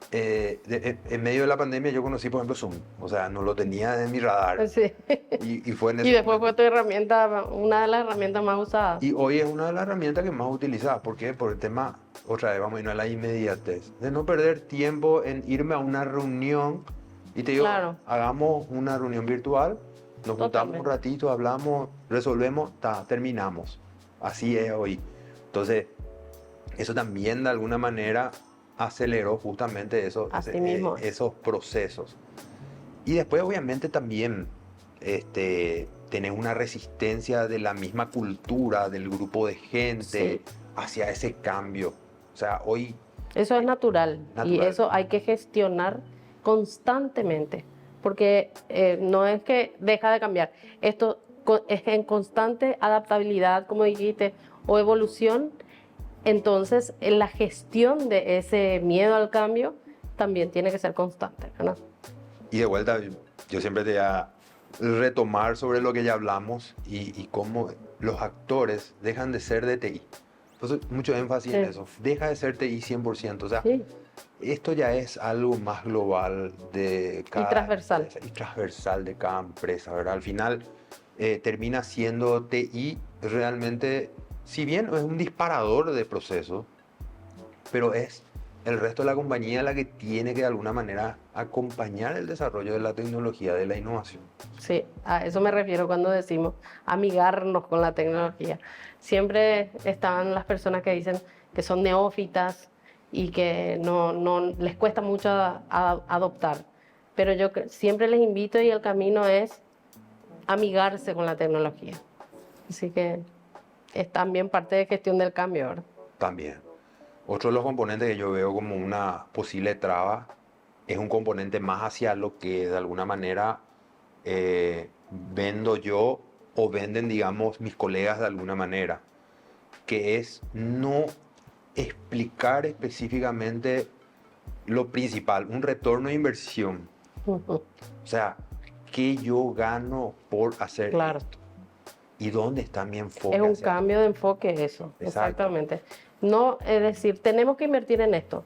En medio de la pandemia yo conocí, por ejemplo, Zoom. O sea, no lo tenía en mi radar.
Sí.
Y fue en
Y
ese
después fue
momento.
tu herramienta, una de las herramientas más usadas.
Y hoy es una de las herramientas que más utilizaba. ¿Por qué? Por el tema, otra vez, vamos a irnos a la inmediatez. De no perder tiempo en irme a una reunión. Y te digo,
Claro,
hagamos una reunión virtual, nos juntamos un
totalmente.
ratito, hablamos, resolvemos, terminamos. Así es hoy. Entonces, eso también de alguna manera aceleró justamente
Así mismo es.
esos procesos. Y después obviamente también tenés una resistencia de la misma cultura, del grupo de gente
Sí,
hacia ese cambio. O sea, hoy
eso es natural y
natural.
eso hay que gestionar constantemente, porque no es que deja de cambiar, esto es en constante adaptabilidad, como dijiste, o evolución. Entonces, en la gestión de ese miedo al cambio también tiene que ser constante, ¿verdad?
Y de vuelta, yo siempre te voy a retomar sobre lo que ya hablamos y cómo los actores dejan de ser de TI. Entonces, mucho énfasis en
Sí,
eso. Deja de ser TI 100%. O sea,
sí,
esto ya es algo más global de
y
cada
transversal.
empresa y transversal de cada empresa, ¿verdad? Al final termina siendo TI realmente, si bien es un disparador de procesos, pero es el resto de la compañía la que tiene que de alguna manera acompañar el desarrollo de la tecnología, de la innovación.
Sí, a eso me refiero cuando decimos amigarnos con la tecnología. Siempre están las personas que dicen que son neófitas y que no les cuesta mucho adoptar. Pero yo siempre les invito y el camino es amigarse con la tecnología. Así que es también parte de gestión del cambio, ¿verdad?
También. Otro de los componentes que yo veo como una posible traba es un componente más hacia lo que de alguna manera vendo yo o venden, digamos, mis colegas de alguna manera, que es no explicar específicamente lo principal, un retorno de inversión.
Ujú.
O sea, ¿qué yo gano por hacer
Claro.
esto? ¿Y dónde está mi
Es
enfoque
un
hacia
cambio
esto?
de enfoque eso,
Exacto,
exactamente. No es decir, tenemos que invertir en esto,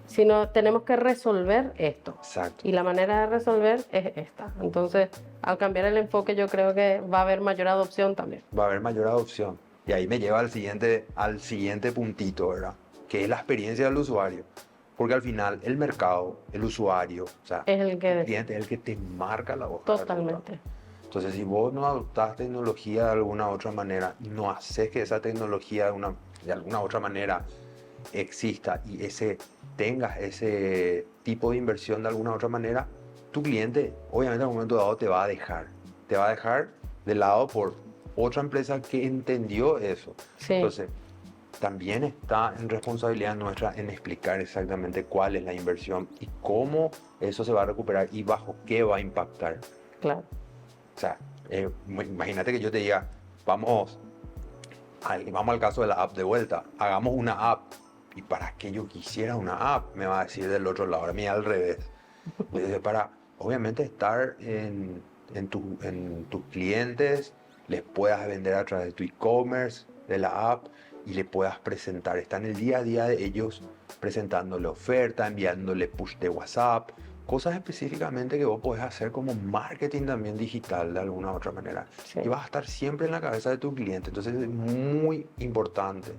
sino tenemos que resolver esto.
exacto.
Y la manera de resolver es esta. Entonces, al cambiar el enfoque, yo creo que va a haber mayor adopción también.
Va a haber mayor adopción. Y ahí me lleva al siguiente puntito, ¿verdad? Que es la experiencia del usuario. Porque al final el mercado, el usuario, o sea,
Es el
tu
que
cliente es el que te marca la hoja de ruta.
totalmente.
Entonces, si vos no adoptás tecnología de alguna otra manera, no haces que esa tecnología de alguna otra manera exista y tengas ese tipo de inversión de alguna otra manera, tu cliente obviamente en un momento dado te va a dejar. Te va a dejar de lado por otra empresa que entendió eso.
Sí,
Entonces, también está en responsabilidad nuestra en explicar exactamente cuál es la inversión y cómo eso se va a recuperar y bajo qué va a impactar.
claro.
O sea, imagínate que yo te diga, vamos, vamos al caso de la app de vuelta, hagamos una app. ¿Y para qué yo quisiera una app? Me va a decir del otro lado, ahora mira al revés. Para, obviamente, estar en tus clientes, les puedas vender a través de tu e-commerce, de la app, y le puedas presentar. Está en el día a día de ellos, presentándole oferta, enviándole push de WhatsApp, cosas específicamente que vos podés hacer como marketing también digital de alguna u otra manera.
Sí.
Y vas a estar siempre en la cabeza de tu cliente. Entonces es muy importante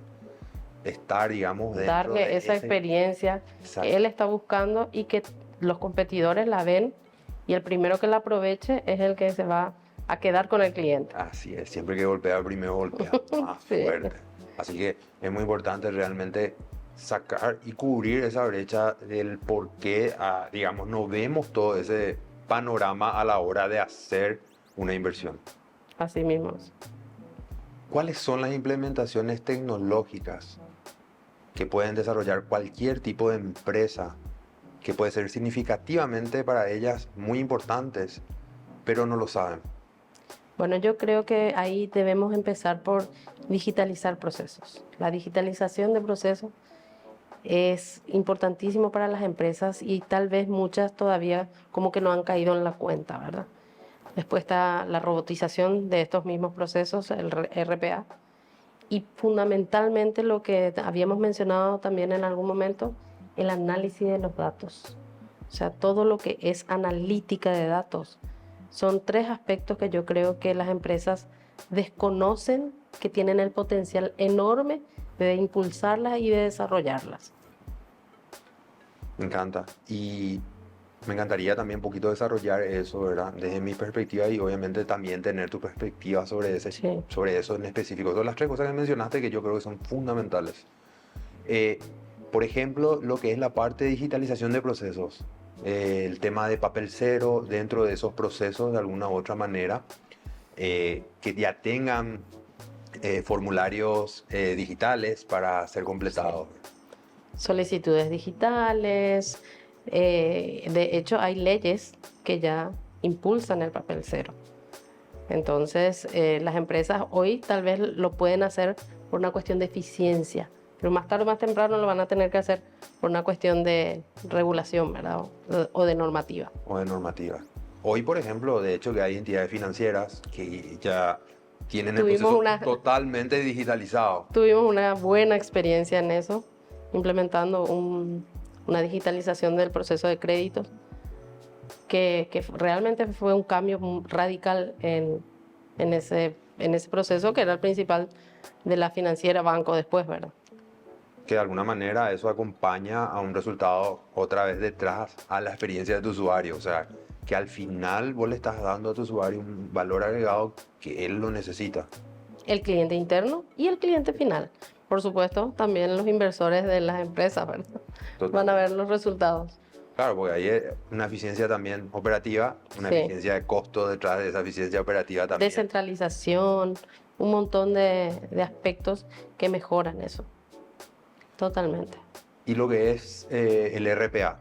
estar, digamos, dentro de
Darle esa
ese...
experiencia
Exacto.
que él está buscando y que los competidores la ven y el primero que la aproveche es el que se va a quedar con el cliente.
Así es, siempre que golpea primero golpea más
Sí,
fuerte. Así que es muy importante realmente sacar y cubrir esa brecha del por qué, digamos, no vemos todo ese panorama a la hora de hacer una inversión.
así mismo.
¿Cuáles son las implementaciones tecnológicas que pueden desarrollar cualquier tipo de empresa que puede ser significativamente para ellas muy importantes, pero no lo saben?
Bueno, yo creo que ahí debemos empezar por digitalizar procesos. La digitalización de procesos es importantísimo para las empresas y tal vez muchas todavía como que no han caído en la cuenta, ¿verdad? Después está la robotización de estos mismos procesos, el RPA, y fundamentalmente lo que habíamos mencionado también en algún momento el análisis de los datos. O sea, todo lo que es analítica de datos. Son 3 aspectos que yo creo que las empresas desconocen, que tienen el potencial enorme de impulsarlas y de desarrollarlas.
Me encanta. Y me encantaría también un poquito desarrollar eso, ¿verdad? Desde mi perspectiva y obviamente también tener tu perspectiva sobre,
Sí.
sobre eso en específico. Son las 3 cosas que mencionaste que yo creo que son fundamentales. Eh, por ejemplo, lo que es la parte de digitalización de procesos. El tema de papel cero dentro de esos procesos de alguna u otra manera. Que ya tengan formularios digitales para ser completados.
Solicitudes digitales. De hecho, hay leyes que ya impulsan el papel cero. Entonces, las empresas hoy tal vez lo pueden hacer por una cuestión de eficiencia, pero más tarde o más temprano lo van a tener que hacer por una cuestión de regulación, ¿verdad? O de normativa.
O de normativa. Hoy, por ejemplo, de hecho que hay entidades financieras que ya tienen el proceso totalmente digitalizado.
Tuvimos una buena experiencia en eso, implementando una digitalización del proceso de créditos, que realmente fue un cambio radical en ese proceso, que era el principal de la financiera banco después, ¿verdad?
Que de alguna manera eso acompaña a un resultado otra vez detrás a la experiencia de tu usuario. O sea, que al final vos le estás dando a tu usuario un valor agregado que él lo necesita.
El cliente interno y el cliente final. Por supuesto, también los inversores de las empresas, ¿verdad? Van a ver los resultados.
Claro, porque hay una eficiencia también operativa, una eficiencia de costo detrás de esa eficiencia operativa también.
Descentralización, un montón de aspectos que mejoran eso. Totalmente.
Y lo que es el RPA,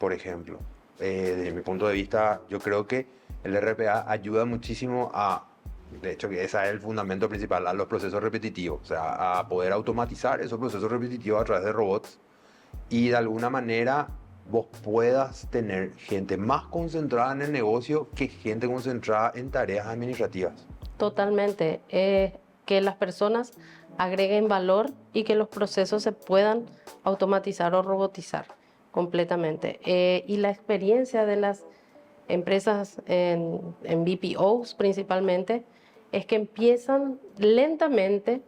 por ejemplo. Desde mi punto de vista, yo creo que el RPA ayuda muchísimo de hecho que ese es el fundamento principal, a los procesos repetitivos. O sea, a poder automatizar esos procesos repetitivos a través de robots y de alguna manera vos puedas tener gente más concentrada en el negocio que gente concentrada en tareas administrativas.
Totalmente. Que las personas agreguen valor y que los procesos se puedan automatizar o robotizar completamente. Y la experiencia de las empresas en BPOs principalmente es que empiezan lentamente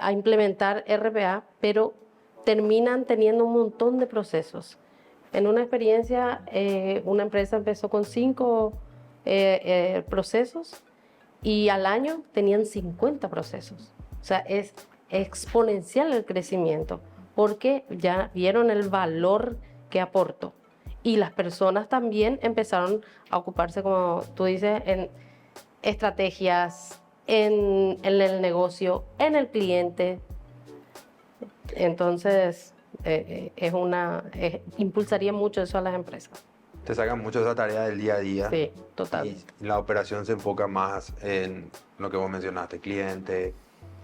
a implementar RPA, pero terminan teniendo un montón de procesos. En una experiencia, una empresa empezó con 5 procesos y al año tenían 50 procesos. O sea, es exponencial el crecimiento porque ya vieron el valor que aportó. Y las personas también empezaron a ocuparse, como tú dices, en estrategias, en el negocio, en el cliente. Entonces, impulsaría mucho eso a las empresas.
Te sacan mucho esa tarea del día a día.
Sí, total.
Y la operación se enfoca más en lo que vos mencionaste, cliente,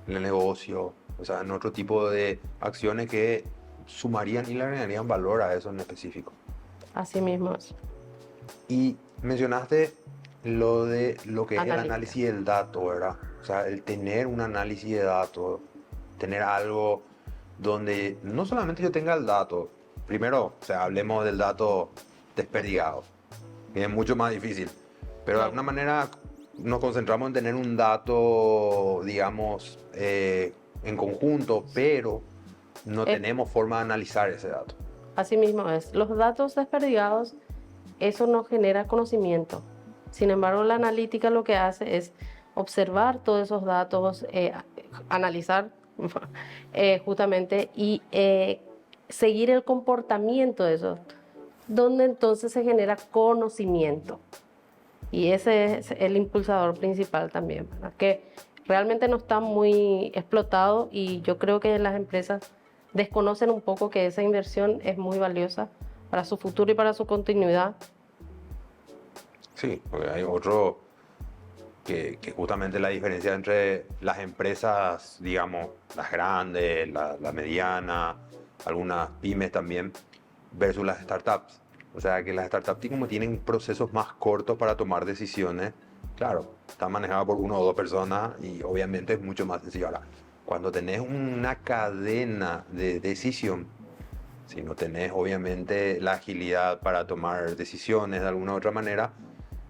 en el negocio, o sea, en otro tipo de acciones que sumarían y le agregarían valor a eso en específico.
Así mismo es.
Y mencionaste lo que es el análisis del dato, ¿verdad? O sea, el tener un análisis de datos, tener algo donde no solamente yo tenga el dato, primero, o sea, hablemos del dato desperdigado, que es mucho más difícil, pero de alguna manera nos concentramos en tener un dato, digamos, en conjunto, pero no tenemos forma de analizar ese dato.
Así mismo es. Los datos desperdigados, eso no genera conocimiento. Sin embargo, la analítica lo que hace es observar todos esos datos, analizar justamente y seguir el comportamiento de esos, donde entonces se genera conocimiento. Y ese es el impulsador principal también, ¿verdad? Que realmente no está muy explotado y yo creo que las empresas desconocen un poco que esa inversión es muy valiosa para su futuro y para su continuidad.
Sí, porque hay otro que justamente la diferencia entre las empresas, digamos, las grandes, la mediana, algunas pymes también, versus las startups. O sea, que las startups como tienen procesos más cortos para tomar decisiones, claro, están manejadas por 1 o 2 personas y obviamente es mucho más sencillo. Ahora, cuando tenés una cadena de decisión si no tenés obviamente la agilidad para tomar decisiones de alguna u otra manera,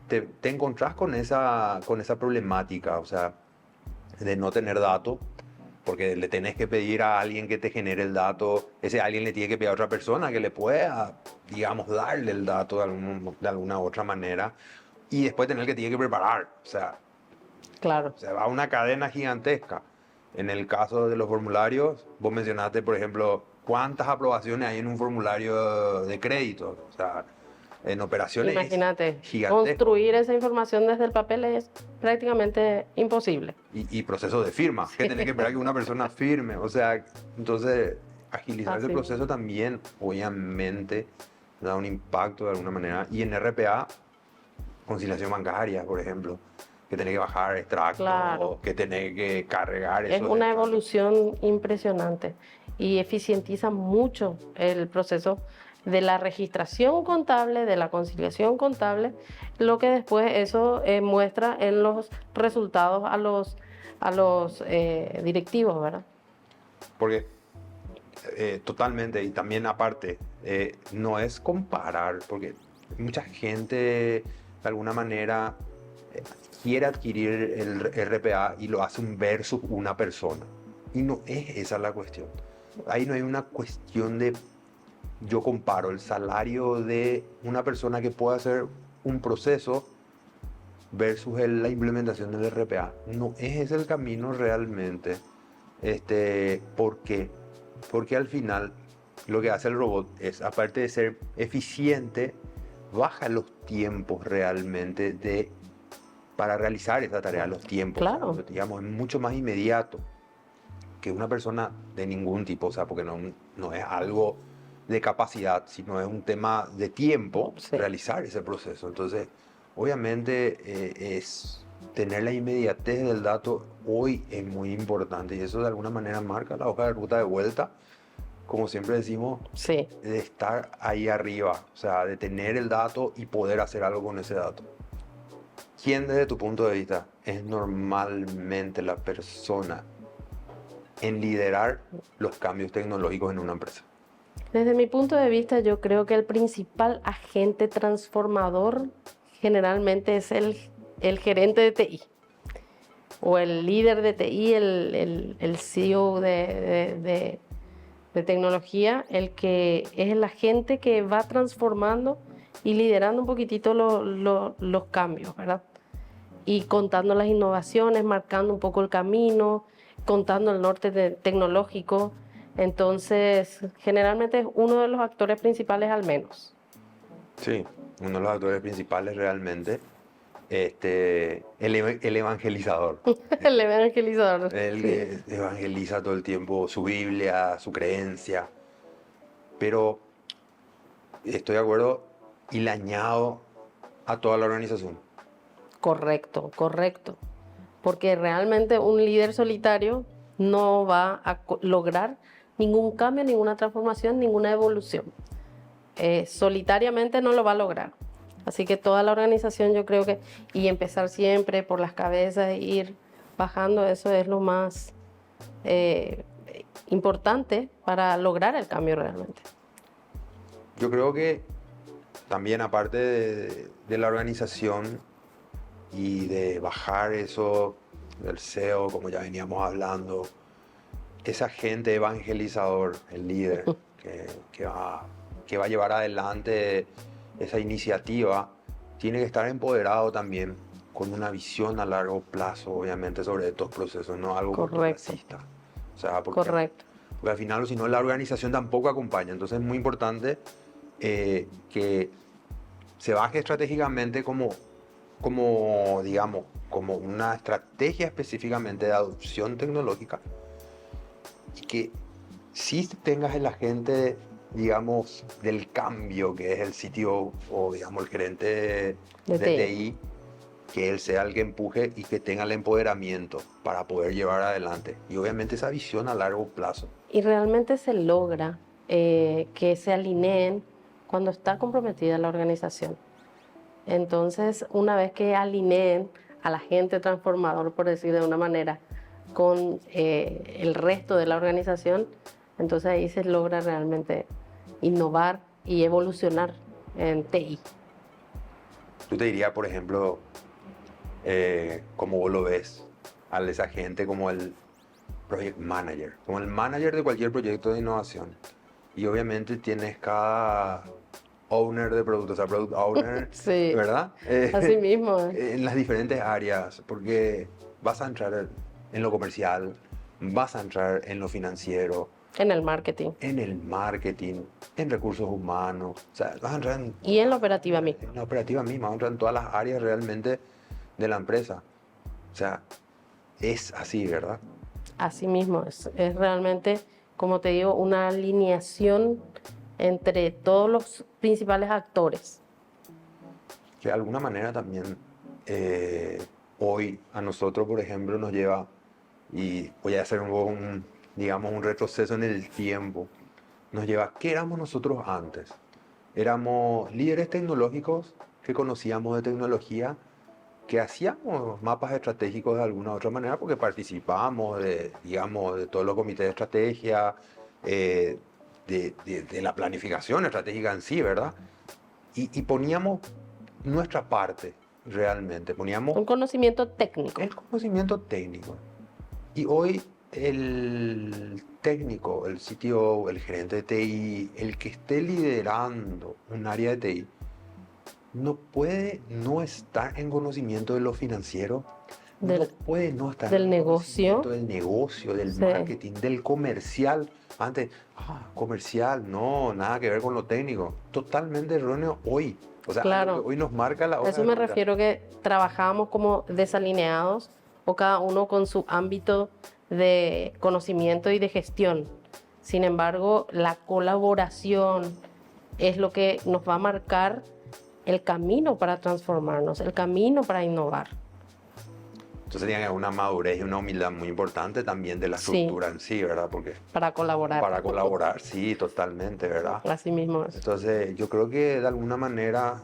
te encontrás con esa problemática, o sea, de no tener datos, porque le tenés que pedir a alguien que te genere el dato, ese alguien le tiene que pedir a otra persona que le pueda, digamos, darle el dato de alguna otra manera, y después tener que tiene que preparar,
Claro.
se va a una cadena gigantesca. En el caso de los formularios, vos mencionaste, por ejemplo, cuántas aprobaciones hay en un formulario de crédito, o sea, en operaciones es
Imagínate,
gigantesco.
construir esa información desde el papel es prácticamente imposible.
Y proceso de firma, que tenés que esperar que una persona firme, o sea, entonces agilizar ese
Así.
proceso también, obviamente, da un impacto de alguna manera. Y en RPA, conciliación bancaria, por ejemplo, que tenés que bajar extractos,
Claro.
que tenés que cargar
Es
esos
una
extractos.
evolución impresionante y eficientiza mucho el proceso de la registración contable, de la conciliación contable, lo que después eso muestra en los resultados a los directivos, ¿verdad?
Porque totalmente, y también aparte, no es comparar, porque mucha gente de alguna manera eh, quiere adquirir el RPA y lo hace un versus una persona. Y no es esa la cuestión. Ahí no hay una cuestión de, yo comparo el salario de una persona que puede hacer un proceso versus la implementación del RPA. No es ese el camino realmente. ¿Por qué? Porque al final lo que hace el robot es, aparte de ser eficiente, baja los tiempos realmente para realizar esa tarea, los tiempos.
Claro.
O sea, digamos, es mucho más inmediato que una persona de ningún tipo, o sea, porque no es algo de capacidad, sino es un tema de tiempo
Sí.
realizar ese proceso. Entonces, obviamente es tener la inmediatez del dato hoy es muy importante y eso de alguna manera marca la hoja de ruta de vuelta, como siempre decimos,
Sí.
de estar ahí arriba, o sea, de tener el dato y poder hacer algo con ese dato. ¿Quién desde tu punto de vista es normalmente la persona en liderar los cambios tecnológicos en una empresa?
Desde mi punto de vista, yo creo que el principal agente transformador generalmente es el gerente de TI o el líder de TI, el CEO de tecnología, el que es el agente que va transformando y liderando un poquitito los cambios, ¿verdad? Y contando las innovaciones, marcando un poco el camino, contando el norte tecnológico. Entonces, generalmente es uno de los actores principales al menos.
Sí, uno de los actores principales realmente, el evangelizador,
El evangelizador.
el
Sí.
que evangeliza todo el tiempo su Biblia, su creencia, pero estoy de acuerdo y le añado a toda la organización.
Correcto, correcto. Porque realmente un líder solitario no va a lograr ningún cambio, ninguna transformación, ninguna evolución. Solitariamente no lo va a lograr. Así que toda la organización yo creo que, y empezar siempre por las cabezas e ir bajando, eso es lo más importante para lograr el cambio realmente.
Yo creo que también aparte de la organización y de bajar eso del SEO, como ya veníamos hablando, esa gente evangelizador, el líder que va a llevar adelante esa iniciativa, tiene que estar empoderado también con una visión a largo plazo, obviamente, sobre estos procesos, no algo
Correcto.
cortoplacista. O sea,
Correcto.
porque al final, o si no, la organización tampoco acompaña. Entonces es muy importante que se baje estratégicamente digamos, como una estrategia específicamente de adopción tecnológica y que sí tengas el agente, digamos, del cambio, que es el sitio o, digamos, el gerente
De
de
TI.
TI, que él sea el que empuje y que tenga el empoderamiento para poder llevar adelante. Y obviamente esa visión a largo plazo.
Y realmente se logra que se alineen cuando está comprometida la organización. Entonces, una vez que alineen al agente transformador, por decir de una manera, con el resto de la organización, entonces ahí se logra realmente innovar y evolucionar en TI.
Tú te dirías, por ejemplo, como vos lo ves, a esa gente como el project manager, como el manager de cualquier proyecto de innovación. Y obviamente tienes cada owner de producto, o sea, product owner,
Sí,
¿verdad?
así mismo.
En las diferentes áreas, porque vas a entrar en lo comercial, vas a entrar en lo financiero,
En el marketing
en el marketing, en recursos humanos, o sea, vas a entrar
y en la operativa misma.
en la operativa misma, vas a entrar en todas las áreas realmente de la empresa. O sea, es así, ¿verdad?
Así mismo, es realmente, como te digo, una alineación entre todos los principales actores.
Que de alguna manera también hoy a nosotros, por ejemplo, nos lleva, y voy a hacer digamos, un retroceso en el tiempo, nos lleva, ¿qué éramos nosotros antes? Éramos líderes tecnológicos que conocíamos de tecnología, que hacíamos mapas estratégicos de alguna u otra manera porque participábamos de, digamos, de todos los comités de estrategia, de la planificación estratégica en sí, ¿verdad? Y poníamos nuestra parte realmente, poníamos
Un conocimiento técnico.
el conocimiento técnico. Y hoy el técnico, el CTO, el gerente de TI, el que esté liderando un área de TI, no puede no estar en conocimiento de lo financiero, no
Del,
puede no estar
del
en
negocio.
conocimiento del negocio, del
Sí.
marketing, del comercial. Antes, comercial, no, nada que ver con lo técnico. Totalmente erróneo hoy. O sea,
Claro.
algo que hoy nos marca la
A
hoja
eso
de
me
ruta.
refiero que trabajábamos como desalineados o cada uno con su ámbito de conocimiento y de gestión. Sin embargo, la colaboración es lo que nos va a marcar el camino para transformarnos, el camino para innovar.
Entonces tiene una madurez y una humildad muy importante también de la
Sí.
estructura en sí, ¿verdad? Porque
Para colaborar.
para colaborar, sí, totalmente, ¿verdad?
Así mismo es.
Entonces yo creo que de alguna manera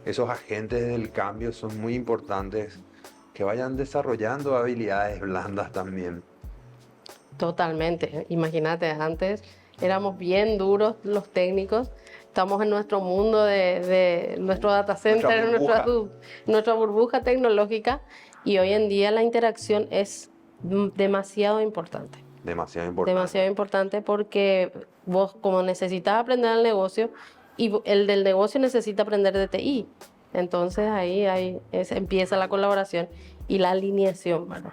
esos agentes del cambio son muy importantes, que vayan desarrollando habilidades blandas también.
Totalmente. Imagínate, antes éramos bien duros los técnicos. Estamos en nuestro mundo de nuestro data center, nuestra burbuja tecnológica, y hoy en día la interacción es demasiado importante.
Demasiado importante.
Demasiado importante porque vos como necesitas aprender el negocio y el del negocio necesita aprender de TI. Entonces ahí empieza la colaboración y la alineación, ¿verdad?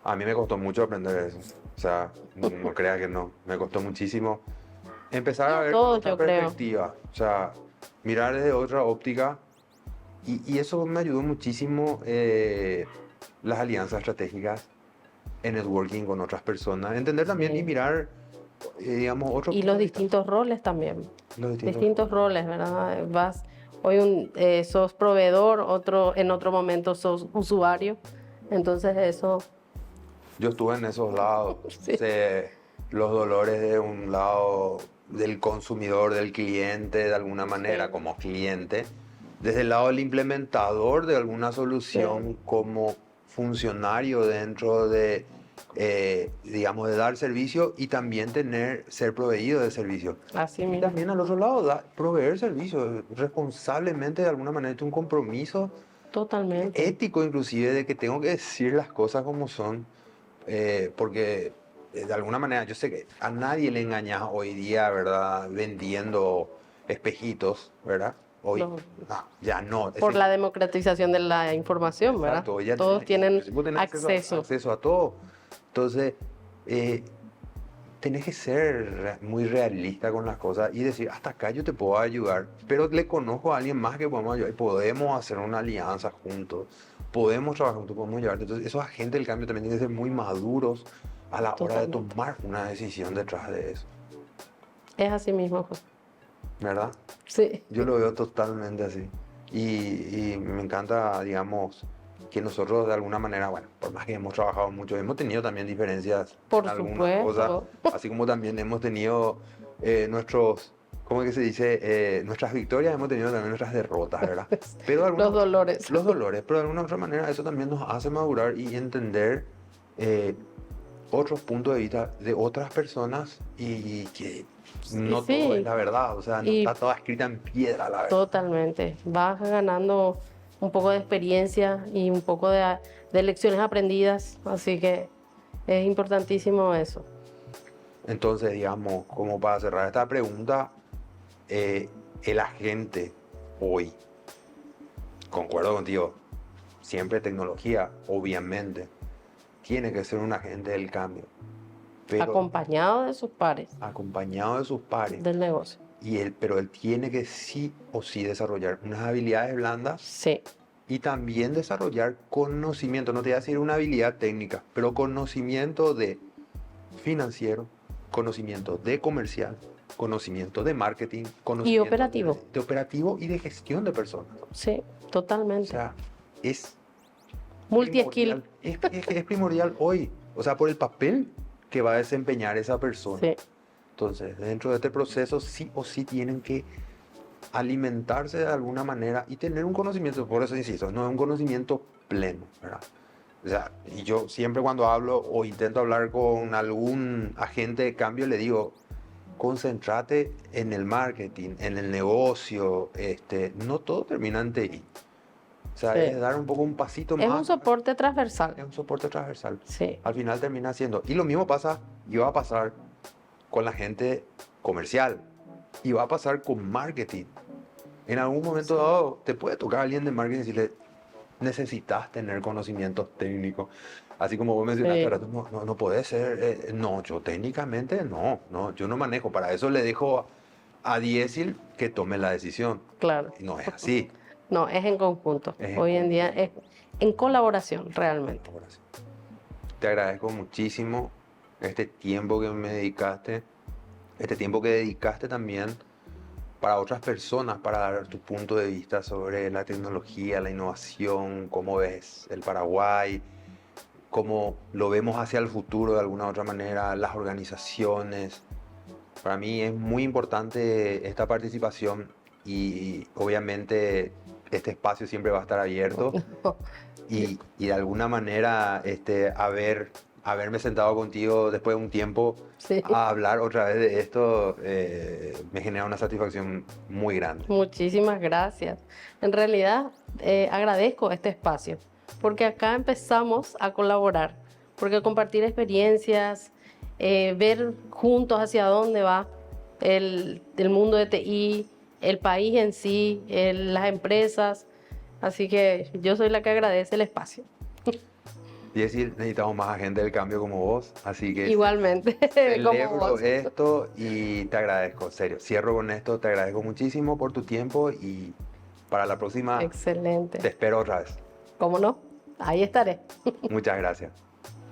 A mí me costó mucho aprender eso. O sea, no creas que no. Me costó muchísimo empezar a ver
todos,
otra
yo creo.
perspectiva. O sea, mirar desde otra óptica. Y eso me ayudó muchísimo las alianzas estratégicas en networking con otras personas. Entender también
Sí.
y mirar, digamos, otros
Y los distintos roles también.
Los
Distintos roles, ¿verdad? Hoy sos proveedor, en otro momento sos usuario. Entonces eso,
Yo estuve en esos lados.
Sí.
Sé los dolores de un lado del consumidor, del cliente, de alguna manera,
Sí.
como cliente. Desde el lado del implementador de alguna solución, como funcionario dentro de, digamos, de dar servicio y también ser proveído de servicio.
así
Y
mismo.
también al otro lado, proveer servicio responsablemente, de alguna manera, es un compromiso
Totalmente.
ético inclusive de que tengo que decir las cosas como son, porque de alguna manera yo sé que a nadie le engañas hoy día, ¿verdad? Vendiendo espejitos, ¿verdad? Hoy
No.
no, ya no.
Por la democratización de la información, ¿verdad?
Exacto, hoy ya
Todos tienen
vos tenés
acceso.
acceso a todo. Entonces, tenés que ser muy realista con las cosas y decir, hasta acá yo te puedo ayudar, pero le conozco a alguien más que podemos ayudar y podemos hacer una alianza juntos, podemos trabajar juntos, podemos llevarte. Entonces, esos agentes del cambio también tienen que ser muy maduros a la hora de
Totalmente.
tomar una decisión detrás de eso,
Es así mismo, José.
¿verdad?
Sí.
Yo lo veo totalmente así. Y me encanta, digamos, que nosotros de alguna manera, bueno, por más que hemos trabajado mucho, hemos tenido también diferencias
Por
en algunas
supuesto.
cosas, así como también hemos tenido ¿cómo es que se dice? Nuestras victorias, hemos tenido también nuestras derrotas, ¿verdad? Pero de alguna
Los dolores.
los dolores, pero de alguna otra manera eso también nos hace madurar y entender otros puntos de vista de otras personas y que no
sí,
todo es la verdad, o sea, no
y
está toda escrita en piedra la verdad.
totalmente. Vas ganando un poco de experiencia y un poco de lecciones aprendidas, así que es importantísimo eso.
Entonces, digamos, como para cerrar esta pregunta, el agente hoy, concuerdo contigo, siempre tecnología, obviamente, tiene que ser un agente del cambio, pero
Acompañado de sus pares
acompañado de sus pares.
del negocio.
Pero él tiene que sí o sí desarrollar unas habilidades blandas
Sí,
y también desarrollar conocimiento, no te voy a decir una habilidad técnica, pero conocimiento de financiero, conocimiento de comercial, conocimiento de marketing, conocimiento
operativo.
de operativo y de gestión de personas.
sí,
O
totalmente.
sea, es
Multi-skill.
primordial, es primordial hoy, o sea, por el papel que va a desempeñar esa persona.
Sí,
Entonces, dentro de este proceso sí o sí tienen que alimentarse de alguna manera y tener un conocimiento, por eso insisto, no es un conocimiento pleno, ¿verdad? O sea, y yo siempre cuando hablo o intento hablar con algún agente de cambio le digo, concéntrate en el marketing, en el negocio, no todo termina en TI. O sea,
sí.
es dar un poco un pasito
Es un
más,
soporte transversal.
es un soporte transversal.
Sí,
Al final termina siendo, y lo mismo pasa, y va a pasar con la gente comercial, y va a pasar con marketing. En algún momento dado te puede tocar a alguien de marketing y decirle, necesitas tener conocimientos técnicos. Así como vos mencionaste,
sí,
ahora, no puede ser. No, yo técnicamente no, yo no manejo. Para eso le dejo a Diesel que tome la decisión.
claro.
Y no es así.
No, es en conjunto.
Es en
Hoy en día
conjunto.
es en colaboración, realmente.
Ahora sí. Te agradezco muchísimo este tiempo que me dedicaste, este tiempo que dedicaste también para otras personas, para dar tu punto de vista sobre la tecnología, la innovación, cómo ves el Paraguay, cómo lo vemos hacia el futuro de alguna u otra manera, las organizaciones. Para mí es muy importante esta participación y obviamente este espacio siempre va a estar abierto y de alguna manera haberme sentado contigo después de un tiempo
Sí.
a hablar otra vez de esto me genera una satisfacción muy grande.
Muchísimas gracias. En realidad, agradezco este espacio, porque acá empezamos a colaborar, porque compartir experiencias, ver juntos hacia dónde va el mundo de TI, el país en sí, las empresas. Así que yo soy la que agradece el espacio.
Y decir, necesitamos más agentes del cambio como vos, así que
Igualmente, como
celebro
vos.
esto y te agradezco, en serio. Cierro con esto, te agradezco muchísimo por tu tiempo y para la próxima te
Excelente.
espero otra vez.
¿Cómo no? Ahí estaré.
Muchas gracias.